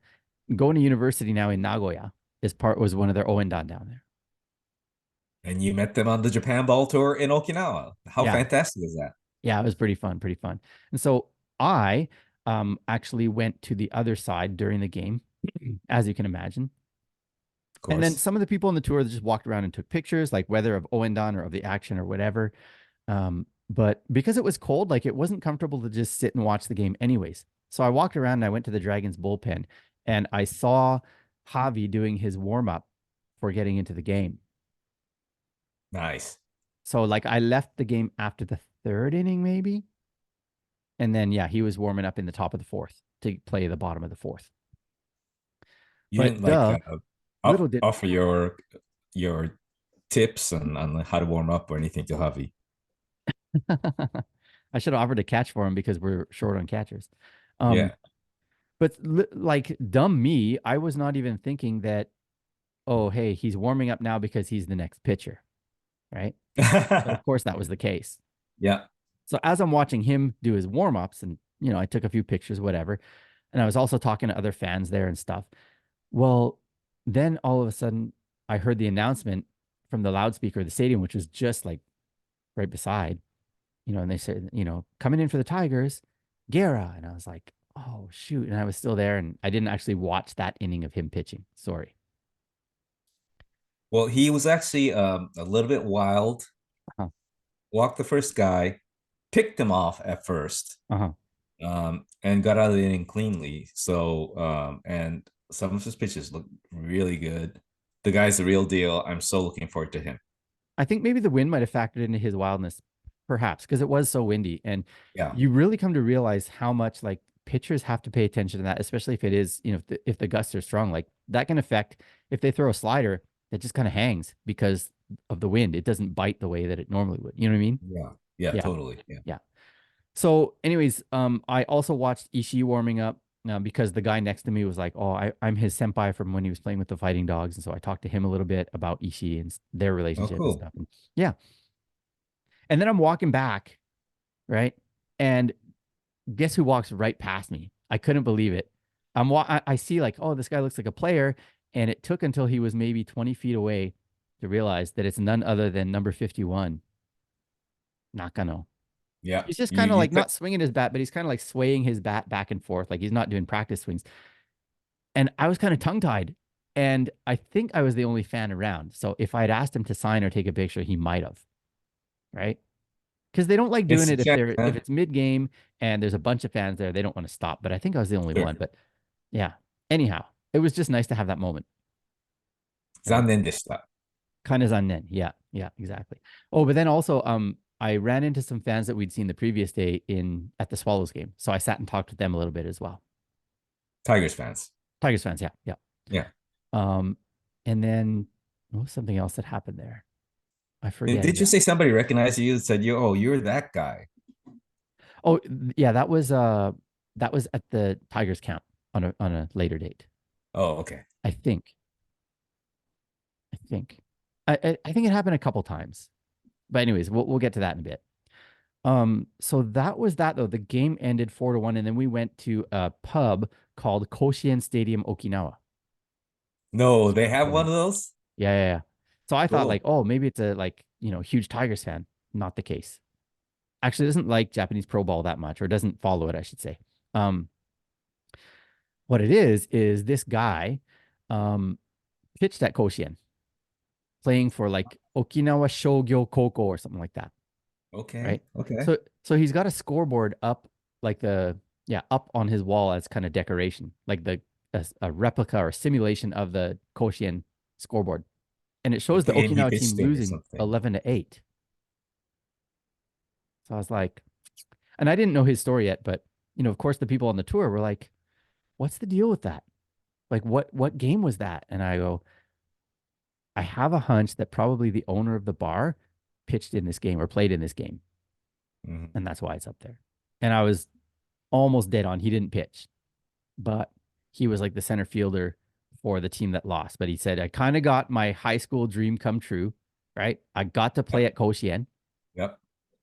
going to university now in Nagoya, was one of their Oendan down there. And you met them on the Japan Ball tour in Okinawa. How Yeah. fantastic is that? Yeah, it was pretty fun, pretty fun. And so I actually went to the other side during the game, as you can imagine. Of And then course. some of the people on the tour just walked around and took pictures, like whether of Oendan or of the action or whatever. But because it was cold, like it wasn't comfortable to just sit and watch the game anyways. So I walked around and I went to the Dragons bullpen and I saw Javi doing his warm up for getting into the game. Nice. So like I left the game after the 3rd inning, maybe. And then, yeah, he was warming up in the top of the 4th to play the bottom of the 4th. You But didn't like little did offer your tips on how to warm up or anything to Javi. I should have offered a catch for him because we're short on catchers. Um, Yeah. but like dumb me, I was not even thinking that, oh, hey, he's warming up now because he's the next pitcher, right? But of course that was the case. Yeah. So as I'm watching him do his warm-ups and I took a few pictures, whatever, and I was also talking to other fans there and stuff. Well, then all of a sudden I heard the announcement from the loudspeaker of the stadium, which was just like right beside, and they said, coming in for the Tigers, Guerra. And I was like, oh, shoot. And I was still there and I didn't actually watch that inning of him pitching. Sorry. Well, he was actually a little bit wild. Uh-huh. Walked the first guy, picked him off at first, Uh-huh. and got out of the inning cleanly. So, and some of his pitches look really good. The guy's the real deal. I'm so looking forward to him. I think maybe the wind might have factored into his wildness, perhaps, because it was so windy. And Yeah. you really come to realize how much like pitchers have to pay attention to that, especially if it is, if the gusts are strong, like that can affect if they throw a slider that just kind of hangs because of the wind. It doesn't bite the way that it normally would. You know what I mean? Yeah. Yeah, Yeah. totally. Yeah. Yeah. So, anyways, I also watched Ishii warming up because the guy next to me was like, "Oh, I'm his senpai from when he was playing with the Fighting Dogs," and so I talked to him a little bit about Ishii and their Oh, relationship and cool. stuff. And yeah, and then I'm walking back, right, and guess who walks right past me? I couldn't believe it. I see like, oh, this guy looks like a player, and it took until he was maybe 20 feet away to realize that it's none other than number 51, Nakano. Yeah. He's just You kind of you like could not swinging his bat, but he's kind of like swaying his bat back and forth, like he's not doing practice swings. And I was kind of tongue tied. And I think I was the only fan around. So if I had asked him to sign or take a picture, he might have, right? Because they don't like doing it's a it chance, if man. it's mid game and there's a bunch of fans there, they don't want to stop. But I think I was the only Sure. one. But yeah. Anyhow, it was just nice to have that moment, right? 残念でした。Kind of zannen. Yeah, yeah, exactly. Oh, but then also, I ran into some fans that we'd seen the previous day in at the Swallows game. So I sat and talked with them a little bit as well. Tigers fans. Tigers fans, yeah, yeah. Yeah. Um, and then what was something else that happened there? I And forget did you again. say somebody recognized you and said, "Oh, you're that guy"? Oh, yeah, that was at the Tigers camp on a later date. Oh, okay. I think. I think. I think it happened a couple times. But anyways, we'll get to that in a bit. So that was that though. The game ended 4-1, and then we went to a pub called Koshien Stadium Okinawa. No, they Super have one cool. of those. Yeah, yeah, yeah. So I thought like, Cool. oh, maybe it's a like, huge Tigers fan. Not the case. Actually doesn't like Japanese pro ball that much, or doesn't follow it, I should say. Um, what it is this guy um pitched at Koshien, playing for like Okinawa Shogyo Koko or something like that, Okay. right? Okay. So he's got a scoreboard up like up on his wall as kind of decoration, like a replica or simulation of the Koshien scoreboard. And it shows Like the the game he Okinawa pitched team in or losing something. 11-8. So I was like, and I didn't know his story yet, but of course the people on the tour were like, "What's the deal with that? Like what game was that?" And I go, "I have a hunch that probably the owner of the bar pitched in this game or played in this game, Mhm. and that's why it's up there." And I was almost dead on. He didn't pitch, but he was like the center fielder for the team that lost. But he said, "I kind of got my high school dream come true, right? I got to play Yep. at Koshien. Yep.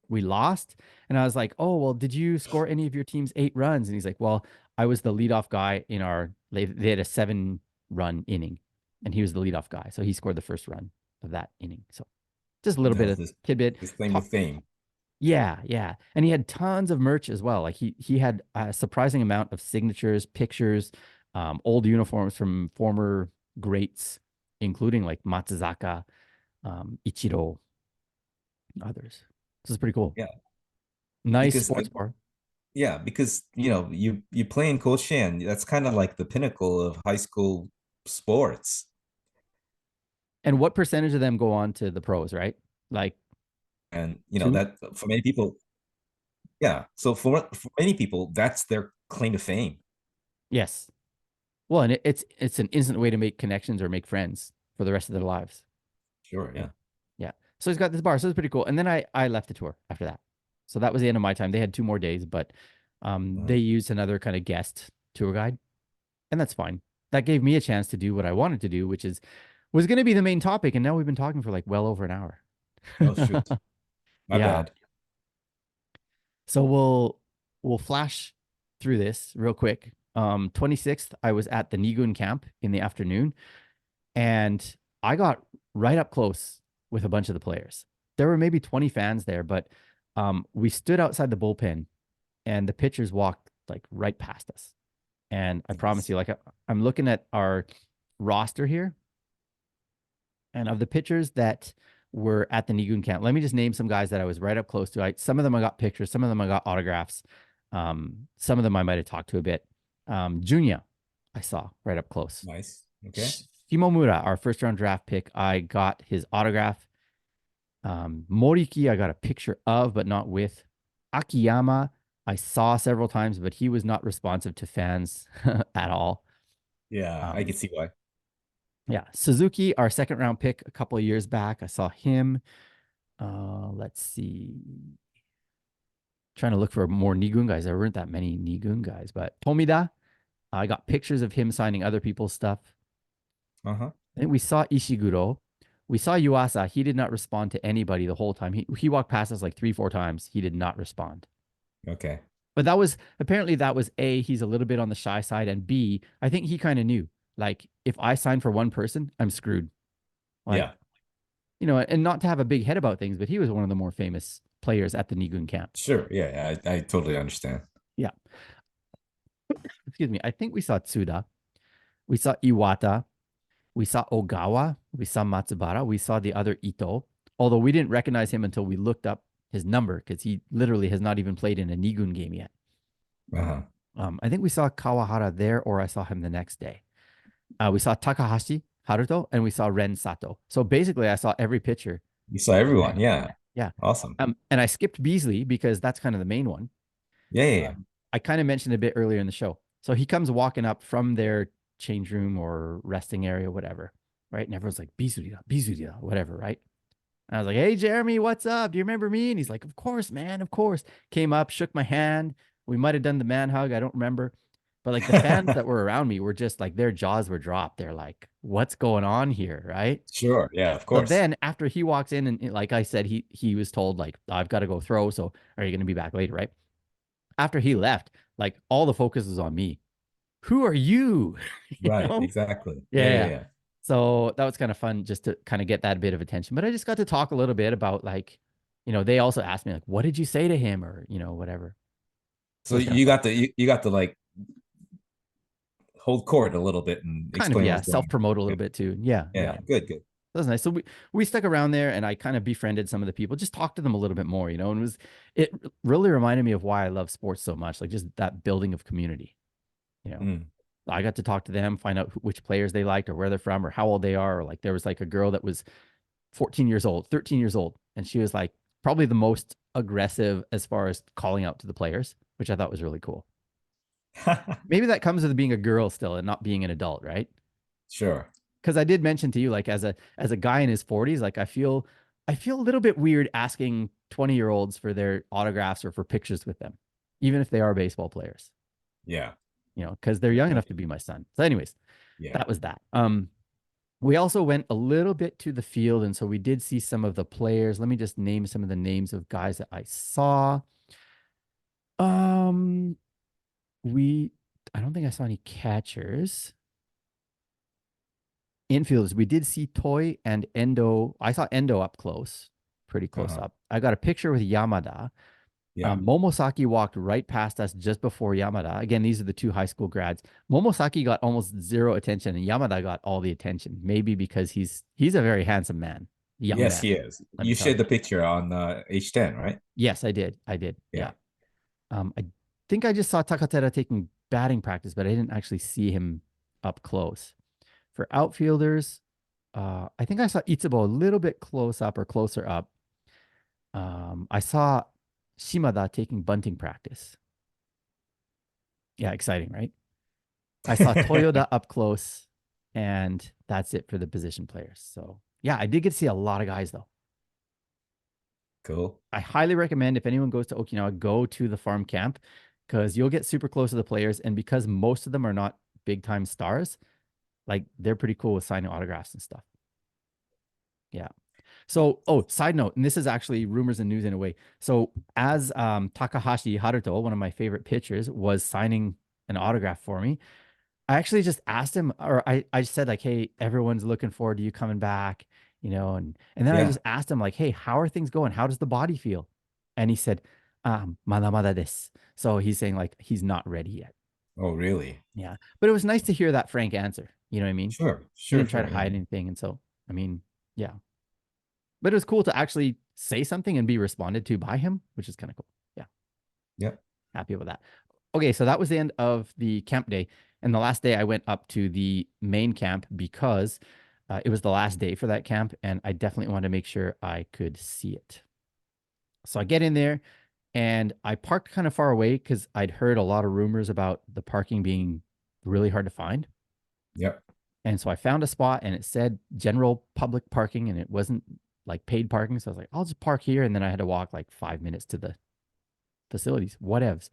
We lost." And I was like, "Oh, well, did you score any of your team's 8 runs?" And he's like, "Well, I was the leadoff guy in they had a 7 run inning, and he was the leadoff guy. So he scored the first run of that inning." So just a little That bit was of his tidbit. his claim to Talk, fame. yeah, yeah. And he had tons of merch as well. Like he had a surprising amount of signatures, pictures, old uniforms from former greats, including like Matsuzaka, Ichiro, others. This is pretty cool. Yeah, Nice because sports bar. yeah, because you play in Koshien. That's kind of like the pinnacle of high school sports. And what percentage of them go on to the pros, right? Like And two? that for many people, yeah. So for many people, that's their claim to fame. Yes. Well, and it's an instant way to make connections or make friends for the rest of their lives. Sure, Right. yeah. Yeah. So he's got this bar. So it's pretty cool. And then I left the tour after that. So that was the end of my time. They had 2 more days, but they Mhm. used another kind of guest tour guide, and that's fine. That gave me a chance to do what I wanted to do, which was going to be the main topic. And now we've been talking for like well over an hour. Oh shoot, my Yeah. bad. So we'll flash through this real quick. 26th, I was at the Nigun camp in the afternoon, and I got right up close with a bunch of the players. There were maybe 20 fans there, but we stood outside the bullpen, and the pitchers walked like right past us. And I promise Nice. you, like I'm looking at our roster here, and of the pitchers that were at the Nigun camp, let me just name some guys that I was right up close to. Some of them I got pictures, some of them I got autographs, some of them I might have talked to a bit. Junya, I saw right up close. Nice. Okay. Shimomura, our first round draft pick, I got his autograph. Moriki, I got a picture of, but not with. Akiyama, I saw several times, but he was not responsive to fans at all. Yeah, I Um, can see why. yeah, Suzuki, our second round pick a couple of years back, I saw him. Let's see. Trying to look for more Nigun guys. There weren't that many Nigun guys, but Tomida, I got pictures of him signing other people's stuff. Uh-huh. I think we saw Ishiguro. We saw Yuasa. He did not respond to anybody the whole time. He walked past us like 3, 4 times. He did not respond. Okay. But that was apparently that was A, he's a little bit on the shy side, and B, I think he kind of knew. Like, if I sign for one person, I'm screwed. Like, Yeah, and not to have a big head about things, but he was one of the more famous players at the Nigun camp. sure. Yeah, I totally understand. Yeah. Excuse me. I think we saw Tsuda. We saw Iwata. We saw Ogawa. We saw Matsubara. We saw the other Ito. Although we didn't recognize him until we looked up his number because he literally has not even played in a Nigun game yet. Uh-huh. I think we saw Kawahara there, or I saw him the next day. We saw Takahashi Haruto, and we saw Ren Sato. So basically, I saw every pitcher. You saw everyone. Yeah. Yeah. Awesome. And I skipped Beasley because that's kind of the main one. Yeah, yeah, yeah. I kind of mentioned a bit earlier in the show. So he comes walking up from their change room or resting area, whatever, right? And everyone's like, Bizuria, Bizuria, whatever, right? And I was like, hey, Jeremy, what's up? Do you remember me? And he's like, of course, man, of course. Came up, shook my hand. We might have done the man hug. I don't remember. But like the fans that were around me were just like, their jaws were dropped. They're like, what's going on here, right? Sure. Yeah, of So course. then after he walks in and like I said, he was told like, I've got to go throw. So are you going to be back later, right? After he left, like all the focus was on me. Who are you? you Right. know? Exactly. Yeah, Yeah, yeah, yeah. yeah. So that was kind of fun just to kind of get that bit of attention. But I just got to talk a little bit about like, they also asked me like, what did you say to him or, whatever. So So it was kind of you fun. got to you got to like hold court a little bit and Kind of, explain yeah, what's going on. self-promote a Yeah. little bit too. Yeah, yeah. Yeah. Good, good. That was nice. So we stuck around there and I kind of befriended some of the people, just talked to them a little bit more, and it really reminded me of why I love sports so much, like just that building of community, you know. Mm. I got to talk to them, find out which players they liked or where they're from or how old they are. Or like there was like a girl that was 14 years old, 13 years old, and she was like probably the most aggressive as far as calling out to the players, which I thought was really cool. Maybe that comes with being a girl still and not being an adult, right? Sure. Because I did mention to you, like as a guy in his 40s, like I feel a little bit weird asking 20-year-olds for their autographs or for pictures with them, even if they are baseball players, Yeah. because they're young Yeah. enough to be my son. So, anyways, Yeah. that was that. We also went a little bit to the field, and so we did see some of the players. Let me just name some of the names of guys that I saw. Um, we I don't think I saw any catchers. Infielders, we did see Toy and Endo. I saw Endo up close, pretty close Uh-huh. up. I got a picture with Yamada. Yeah. Momosaki walked right past us just before Yamada. Again, these are the two high school grads. Momosaki got almost zero attention, and Yamada got all the attention. Maybe because he's a very handsome man, young Yes, man. he is. Let me You tell shared you. the picture on H10, right? Yes, I did. I did. Yeah. Yeah. I think I just saw Takatera taking batting practice, but I didn't actually see him up close. For outfielders, I think I saw Itsubo a little bit close up or closer up. I saw Shimada taking bunting practice. Yeah, exciting, right? I saw Toyoda up close, and that's it for the position players. So yeah, I did get to see a lot of guys though. Cool. I highly recommend if anyone goes to Okinawa, go to the farm camp because you'll get super close to the players, and because most of them are not big time stars, like they're pretty cool with signing autographs and stuff. Yeah. So, side note, and this is actually rumors and news in a way. So, as Takahashi Haruto, one of my favorite pitchers, was signing an autograph for me, I actually just asked him, or I said like, "Hey, everyone's looking forward to you coming back," and then I Yeah. just asked him like, "Hey, how are things going? How does the body feel?" And he said, "Mada mada desu." So he's saying like he's not ready yet. Oh, really? Yeah, but it was nice to hear that frank answer. You know what I mean? Sure. He Sure, didn't try to sure. Yeah. hide anything, and so I mean, yeah. But it was cool to actually say something and be responded to by him, which is kind of cool. Yeah, Yep. happy with that. Okay, so that was the end of the camp day. And the last day I went up to the main camp because it was the last day for that camp. And I definitely wanted to make sure I could see it. So I get in there and I parked kind of far away because I'd heard a lot of rumors about the parking being really hard to find. Yep. And so I found a spot and it said general public parking and it wasn't like paid parking. So I was like, I'll just park here. And then I had to walk like 5 minutes to the facilities, whatevs.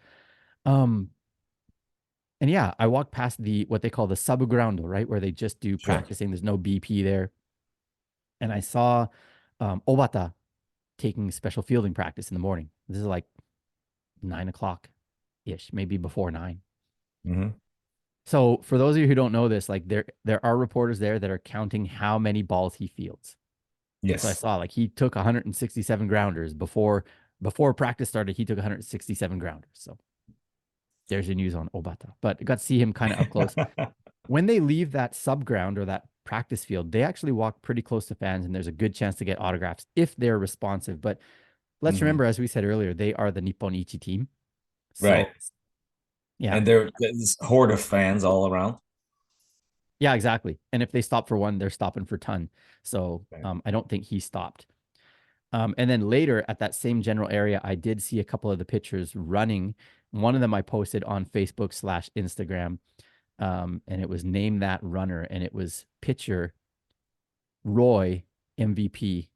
Um, and yeah, I walked past the what they call the subground, right? Where they just do Sure. practicing. There's no BP there. And I saw Obata taking special fielding practice in the morning. This is like 9 o'clock. ish, maybe before 9. Hmm. So for those of you who don't know this, like there are reporters there that are counting how many balls he fields. So I Yes. saw like he took 167 grounders before practice started. He took 167 grounders. So there's your news on Obata. But I got to see him kind of up close. When they leave that sub ground or that practice field, they actually walk pretty close to fans, and there's a good chance to get autographs if they're responsive. But let's Hmm. remember, as we said earlier, they are the Nippon Ichi team. Right. So yeah, And there's horde of fans all around. yeah, exactly. And if they stop for one, they're stopping for ton. So Right. I don't think he stopped. And then later at that same general area, I did see a couple of the pictures running. One of them I posted on Facebook/Instagram, and it was Name That Runner, and it was pitcher Roy MVP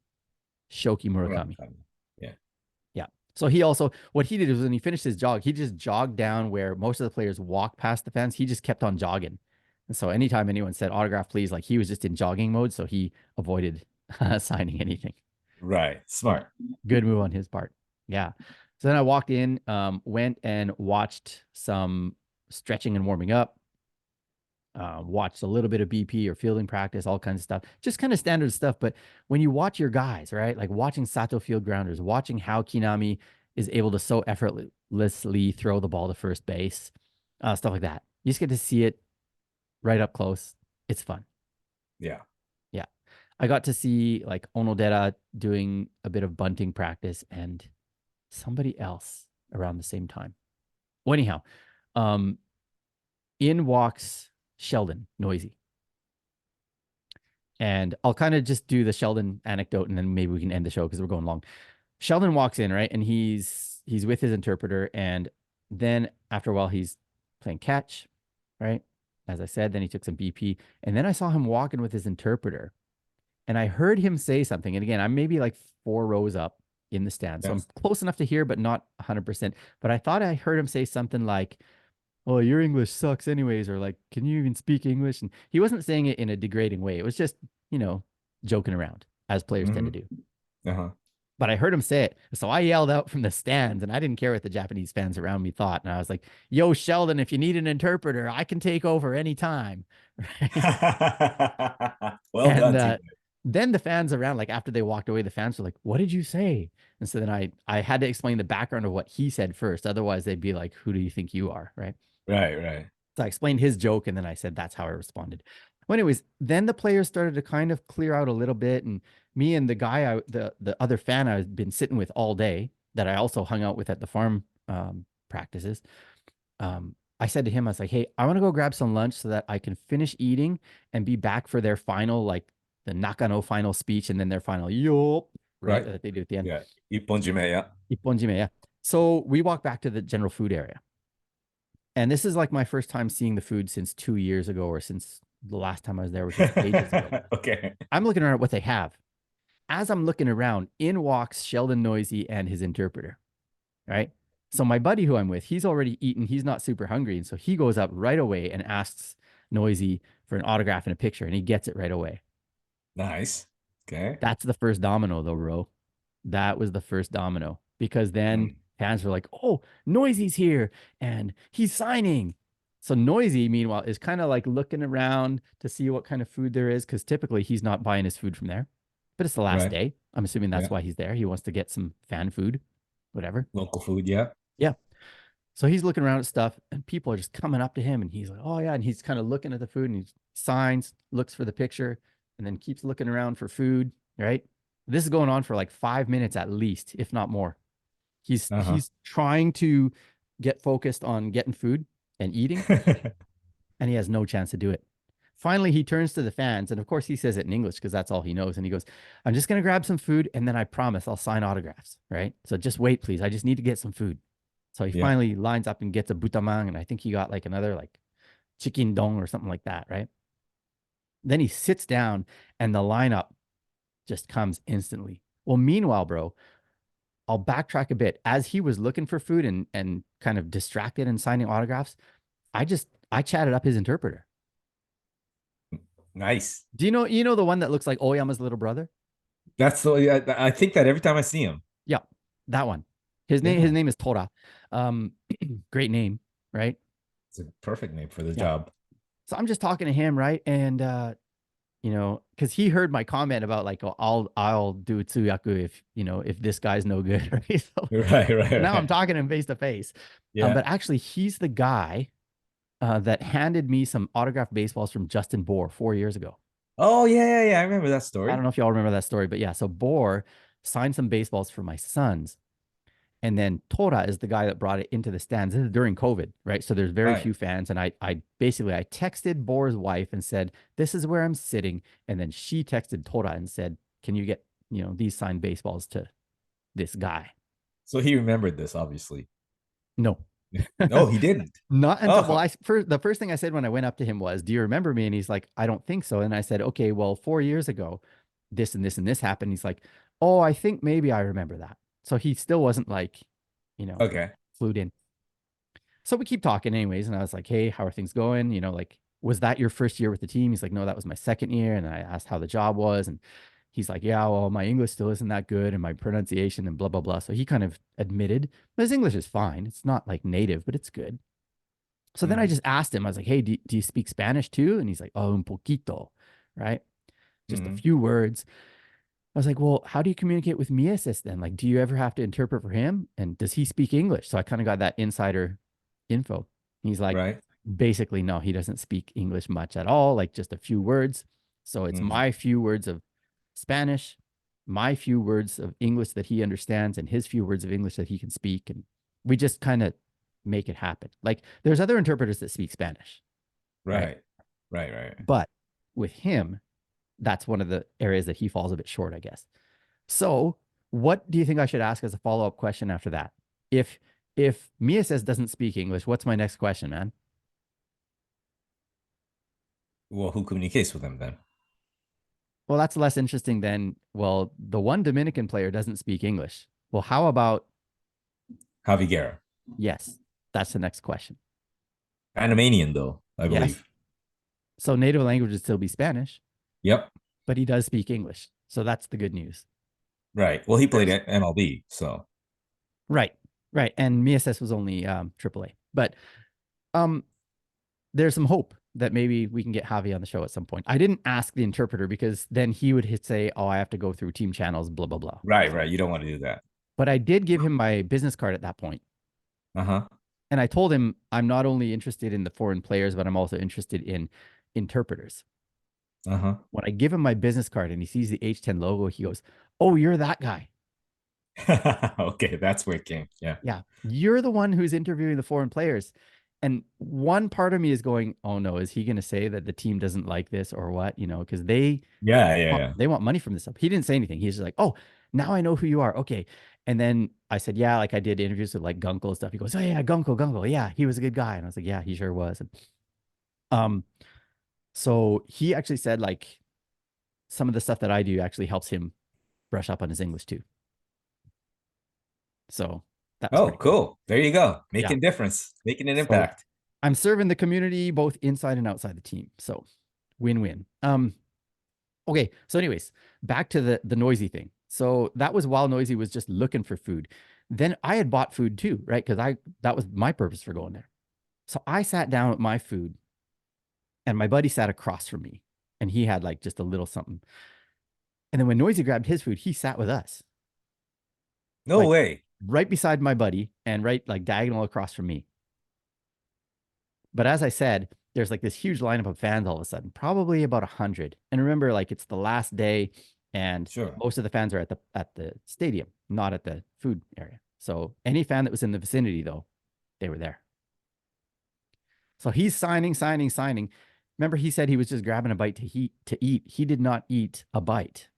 Shoki Murakami. Yeah. Yeah. So he also, what he did was when he finished his jog, he just jogged down where most of the players walk past the fence. He just kept on jogging. And so anytime anyone said autograph, please, like he was just in jogging mode. So he avoided signing anything. Right. Smart. Good move on his part. Yeah. So then I walked in, went and watched some stretching and warming up, watched a little bit of BP or fielding practice, all kinds of stuff, just kind of standard stuff. But when you watch your guys, right, like watching Sato field grounders, watching how Kinami is able to so effortlessly throw the ball to first base, stuff like that, you just get to see it right up close. It's fun. Yeah. Yeah. I got to see like Onodera doing a bit of bunting practice and somebody else around the same time. Well, anyhow, um, in walks Sheldon, Noisy. And I'll kind of just do the Sheldon anecdote and then maybe we can end the show because we're going long. Sheldon walks in, right? And he's with his interpreter. And then after a while, he's playing catch, right? As I said, then he took some BP. And then I saw him walking with his interpreter. And I heard him say something. And again, I'm maybe like 4 rows up in the stand. So I'm Yes. close enough to hear, but not 100%. But I thought I heard him say something like, "Oh, your English sucks anyways," or like, "Can you even speak English?" And he wasn't saying it in a degrading way. It was just, you know, joking around, as players tend to Hmm. do. Uh-huh. But I heard him say it. So I yelled out from the stands, and I didn't care what the Japanese fans around me thought. And I was like, "Yo, Sheldon, if you need an interpreter, I can take over anytime." Right. Well And done, T. then the fans around, like after they walked away, the fans were like, "What did you say?" And so then I had to explain the background of what he said first. Otherwise, they'd be like, "Who do you think you are?" Right. Right, right. So I explained his joke and then I said that's how I responded. Well, anyways, then the players started to kind of clear out a little bit, and me and the guy, the other fan I've been sitting with all day, that I also hung out with at the farm practices. I said to him, I was like, "Hey, I want to go grab some lunch so that I can finish eating and be back for their final, like the Nakano final speech, and then their final yo, right, Right. that they do at the end. Yeah. Ipponjime, yeah. Ipponjime, yeah." So we walk back to the general food area. And this is like my first time seeing the food since 2 years ago or since the last time I was there, which was ages ago. Okay. I'm looking around at what they have. As I'm looking around, in walks Sheldon Noisy and his interpreter, right? So my buddy who I'm with, he's already eaten. He's not super hungry. And so he goes up right away and asks Noisy for an autograph and a picture, and he gets it right away. Nice. Okay. That's the first domino, though, bro. That was the first domino because then Mm. fans were like, "Oh, Noisy's here and he's signing." So Noisy, meanwhile, is kind of like looking around to see what kind of food there is because typically he's not buying his food from there. But it's the last Right. day. I'm assuming that's Yeah. why he's there. He wants to get some fan food, whatever. Local food, yeah. Yeah. So he's looking around at stuff and people are just coming up to him and he's like, "Oh, yeah." And he's kind of looking at the food and he signs, looks for the picture, and then keeps looking around for food, right? This is going on for like 5 minutes at least, if not more. He's Uh-huh. he's trying to get focused on getting food and eating, and he has no chance to do it. Finally, he turns to the fans, and of course, he says it in English because that's all he knows. And he goes, "I'm just gonna grab some food, and then I promise I'll sign autographs, right? So just wait, please. I just need to get some food." So he Yeah. finally lines up and gets a butamang, and I think he got like another like chicken dong or something like that, right? Then he sits down, and the lineup just comes instantly. Well, meanwhile, bro, I'll backtrack a bit. As he was looking for food and kind of distracted and signing autographs, I chatted up his interpreter. Nice. Do you know the one that looks like Oyama's little brother? That's the yeah, I think that every time I see him. Yeah, that one. His name his Yeah. name is Tora. Um, great name, right? It's a perfect name for the Yeah. job. So I'm just talking to him, right? And because he heard my comment about like, oh, I'll do tsuyaku if if this guy's no good, right? So Right, right, now I'm right. talking to him face to face. Yeah. But actually, he's the guy that handed me some autographed baseballs from Justin Bohr 4 years ago. Oh yeah, yeah, yeah. I remember that I don't story. know if y'all remember that story, but yeah, so Bohr signed some baseballs for my sons. And then Tora is the guy that brought it into the stands. This is during COVID, right? So there's very Right. few fans. And I basically I texted Bohr's wife and said, "This is where I'm sitting." And then she texted Tora and said, "Can you get, these signed baseballs to this guy?" So he remembered this, obviously. No. No, he didn't. Not until well, Oh, the first thing I said when I went up to him was, "Do you remember me?" And he's like, "I don't think so." And I said, "Okay, well, 4 years ago, this and this and this happened." He's like, "Oh, I think maybe I remember that." So he still wasn't like, you know, okay. flued in. So we keep talking anyways, and I was like, "Hey, how are things going? Like, was that your first year with the team?" He's like, "No, that was my second year." And I asked how the job was, and he's like, "Yeah, well, my English still isn't that good, and my pronunciation and blah blah blah." So he kind of admitted, but his English is fine. It's not like native, but it's good. So then I Mm-hmm. just asked him, I was like, "Hey, do you speak Spanish too?" And he's like, "Oh, un poquito," right? Just a Mm-hmm. few words. I was like, "Well, how do you communicate with Mieses then? Like, do you ever have to interpret for him? And does he speak English?" So I kind of got that insider info. He's like, Right. basically, no, he doesn't speak English much at all, like just a few words. So it's Mm-hmm. my few words of Spanish, my few words of English that he understands, and his few words of English that he can speak. And we just kind of make it happen. Like there's other interpreters that speak Spanish, right? Right. Right. Right. But with him, that's one of the areas that he falls a bit short, I guess. So, what do you think I should ask as a follow up question after that? If Mia says doesn't speak English, what's my next question, man? Well, who communicates with them then? Well, that's less interesting than well, the one Dominican player doesn't speak English. Well, how about Javi Guerra. yes? That's the next question. Panamanian, though, I Yes. believe. So native language would still be Spanish, Yep. but he does speak English. So that's the good news. Right. Well, he played There's at MLB, so right, right, and Miases was only AAA, but um, there's some hope that maybe we can get Javi on the show at some point. I didn't ask the interpreter because then he would say, "Oh, I have to go through team channels, blah blah blah." right, right. So, You don't want to do that. but I did give him my business card at that point, Uh-huh. and I told him I'm not only interested in the foreign players, but I'm also interested in interpreters. Uh-huh. When I give him my business card and he sees the H10 logo, he goes, "Oh, you're that guy. Okay, that's where it came. Yeah. Yeah, you're the one who's interviewing the foreign players." And one part of me is going, "Oh no, is he going to say that the team doesn't like this or what?" Because Yeah, yeah, yeah. they want money from this stuff. He didn't say anything. He's just like, "Oh, now I know who you are." Okay. And then I said, "Yeah, like I did interviews with like Gunkel and stuff." He goes, "Oh yeah, Gunkel. Yeah, he was a good guy." And I was like, "Yeah, he sure was." And, um, so he actually said like some of the stuff that I do actually helps him brush up on his English too. So that was Oh, pretty cool. cool. There you go. Yeah. Making difference, making an So impact. I'm serving the community both inside and outside the team. So win-win. Okay. So, anyways, back to the noisy thing. So that was while Noisy was just looking for food. Then I had bought food too, right? Because I that was my purpose for going there. So I sat down with my food, and my buddy sat across from me, and he had like just a little something. And then when Noisy grabbed his food, he sat with us, No like way. right beside my buddy and right like diagonal across from me. But as I said, there's like this huge lineup of fans all of a sudden, probably about 100. And remember, like it's the last day, and Sure. most of the fans are at the stadium, not at the food area. So any fan that was in the vicinity, though, they were there. So he's signing. Remember, he said he was just grabbing a bite to eat. He did not eat a bite.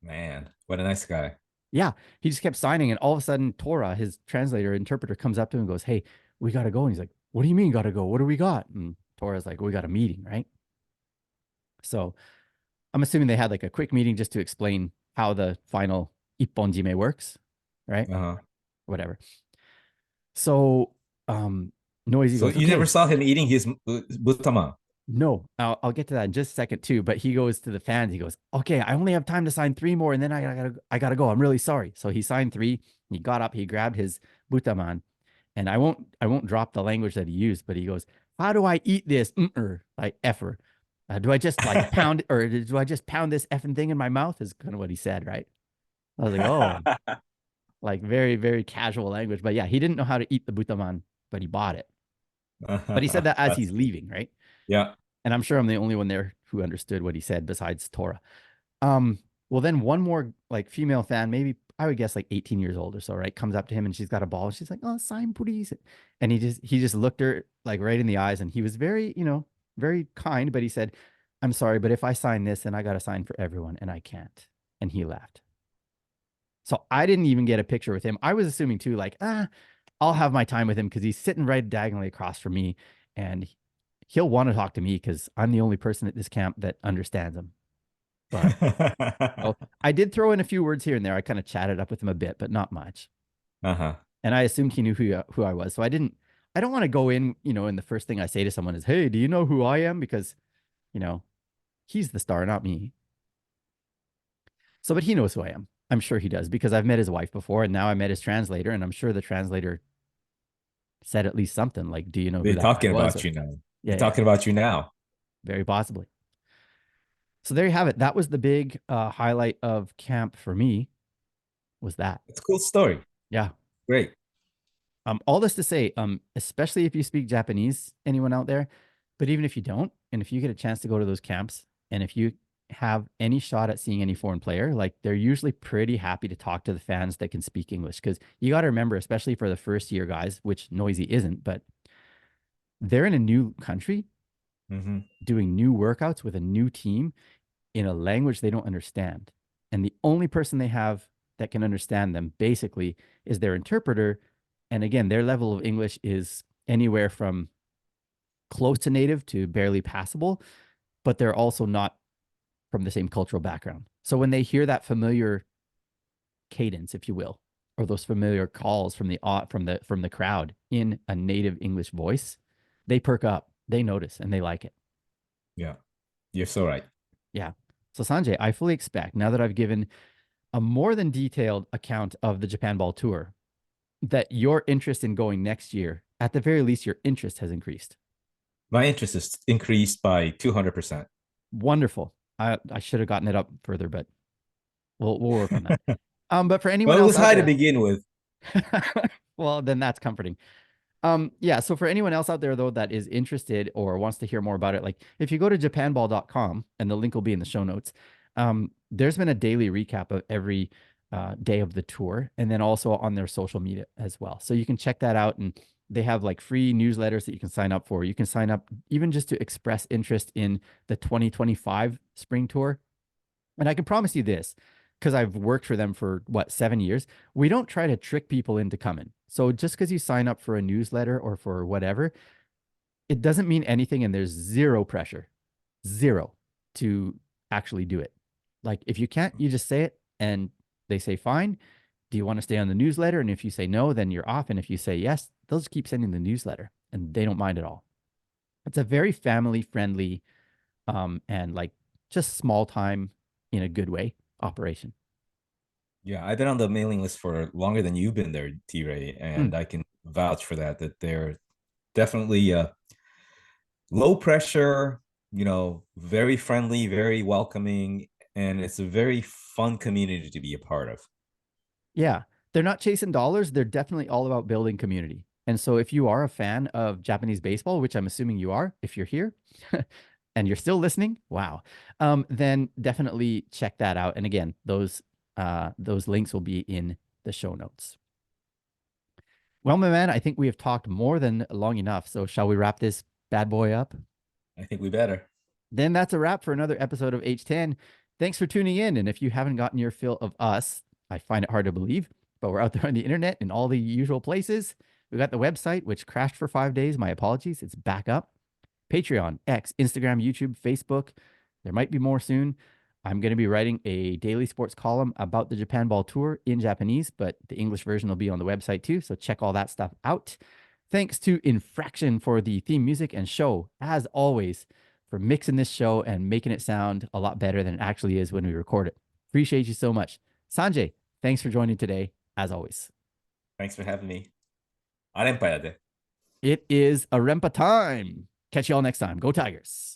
Man, what a nice guy. Yeah, he just kept signing, and all of a sudden, Tora, his translator interpreter, comes up to him and goes, "Hey, we gotta go." And he's like, "What do you mean gotta go? What do we got?" And Tora's like, "We got a meeting, right?" So I'm assuming they had like a quick meeting just to explain how the final Ipponjime works, right? Uh-huh. Whatever. So Noisy So goes, you never "Okay, saw him eating his butama. no, I'll get to that in just a second too." But he goes to the fans. He goes, "Okay, I only have time to sign three more, and then I gotta go. I'm really sorry." So he signed three. He got up. He grabbed his butaman, and I won't drop the language that he used, but he goes, "How do I eat this? Like effer? Do I just like pound or do I just pound this effing thing in my mouth?" Is kind of what he said, right? I was like, oh, like very, very casual language. But yeah, he didn't know how to eat the butaman, but he bought it. But he said that as That's he's leaving, right? yeah. And I'm sure I'm the only one there who understood what he said besides Torah. Um, well, then one more like female fan, maybe I would guess like 18 years old or so, right? Comes up to him and she's got a ball. She's like, "Oh, sign, please." And he just looked her like right in the eyes, and he was very, very kind, but he said, "I'm sorry, but if I sign this, then I got to sign for everyone, and I can't." And he left. So I didn't even get a picture with him. I was assuming too, like, I'll have my time with him because he's sitting right diagonally across from me, and he'll want to talk to me because I'm the only person at this camp that understands him. But so I did throw in a few words here and there. I kind of chatted up with him a bit, but not much. Uh-huh. And I assumed he knew who I was. So I don't want to go in, and the first thing I say to someone is, "Hey, do you know who I am?" Because, you know, he's the star, not me. So, but he knows who I am. I'm sure he does because I've met his wife before, and now I met his translator, and I'm sure the translator said at least something like, "Do you know who They're that guy talking was?" about Or you now. yeah, They're yeah, talking about you now. very possibly. So there you have it. That was the big highlight of camp for me. Was that? It's a cool story. Yeah. Great. All this to say, especially if you speak Japanese, anyone out there, but even if you don't, and if you get a chance to go to those camps, and if you have any shot at seeing any foreign player, like they're usually pretty happy to talk to the fans that can speak English. Because you got to remember, especially for the first year guys, which Noisy isn't, but they're in a new country Hmm. doing new workouts with a new team in a language they don't understand. And the only person they have that can understand them basically is their interpreter. And again, their level of English is anywhere from close to native to barely passable, but they're also not from the same cultural background. So when they hear that familiar cadence, if you will, or those familiar calls from the crowd in a native English voice, they perk up, they notice, and they like it. Yeah. You're so right. Yeah. So Sanjay, I fully expect now that I've given a more than detailed account of the Japan Ball Tour that your interest in going next year, at the very least, your interest has increased. My interest is increased by 200%. Wonderful. I should have gotten it up further, but we'll work on that. But for anyone Well, it else was out high to there, begin with. well, then that's comforting. Yeah, so for anyone else out there though that is interested or wants to hear more about it, like if you go to japanball.com and the link will be in the show notes, there's been a daily recap of every day of the tour and then also on their social media as well. So you can check that out and they have like free newsletters that you can sign up for. You can sign up even just to express interest in the 2025 spring tour. And I can promise you this, because I've worked for them for what, 7 years. We don't try to trick people into coming. So just because you sign up for a newsletter or for whatever, it doesn't mean anything. And there's zero pressure, zero to actually do it. Like if you can't, you just say it and they say, fine. Do you want to stay on the newsletter? And if you say no, then you're off. And if you say yes, they'll just keep sending the newsletter and they don't mind at all. It's a very family friendly and like just small time in a good way operation. Yeah, I've been on the mailing list for longer than you've been there, T Ray, Mm, and I can vouch for that, that they're definitely low pressure, very friendly, very welcoming, and it's a very fun community to be a part of. yeah, they're not chasing dollars. They're definitely all about building community. And so if you are a fan of Japanese baseball, which I'm assuming you are, if you're here and you're still listening, wow, then definitely check that out. And again, those links will be in the show notes. Well, my man, I think we have talked more than long enough. So shall we wrap this bad boy up? I think we better. Then that's a wrap for another episode of H10. Thanks for tuning in. And if you haven't gotten your fill of us, I find it hard to believe, but we're out there on the internet in all the usual places. We got the website, which crashed for 5 days. My apologies. It's back up. Patreon, X, Instagram, YouTube, Facebook. There might be more soon. I'm going to be writing a daily sports column about the Japan Ball Tour in Japanese, but the English version will be on the website too. So check all that stuff out. Thanks to Infraction for the theme music and show, as always, for mixing this show and making it sound a lot better than it actually is when we record it. Appreciate you so much. Sanjay, thanks for joining today, as always. Thanks for having me. あ、連覇やで。It is a Rempa time. Catch y'all next time. Go Tigers.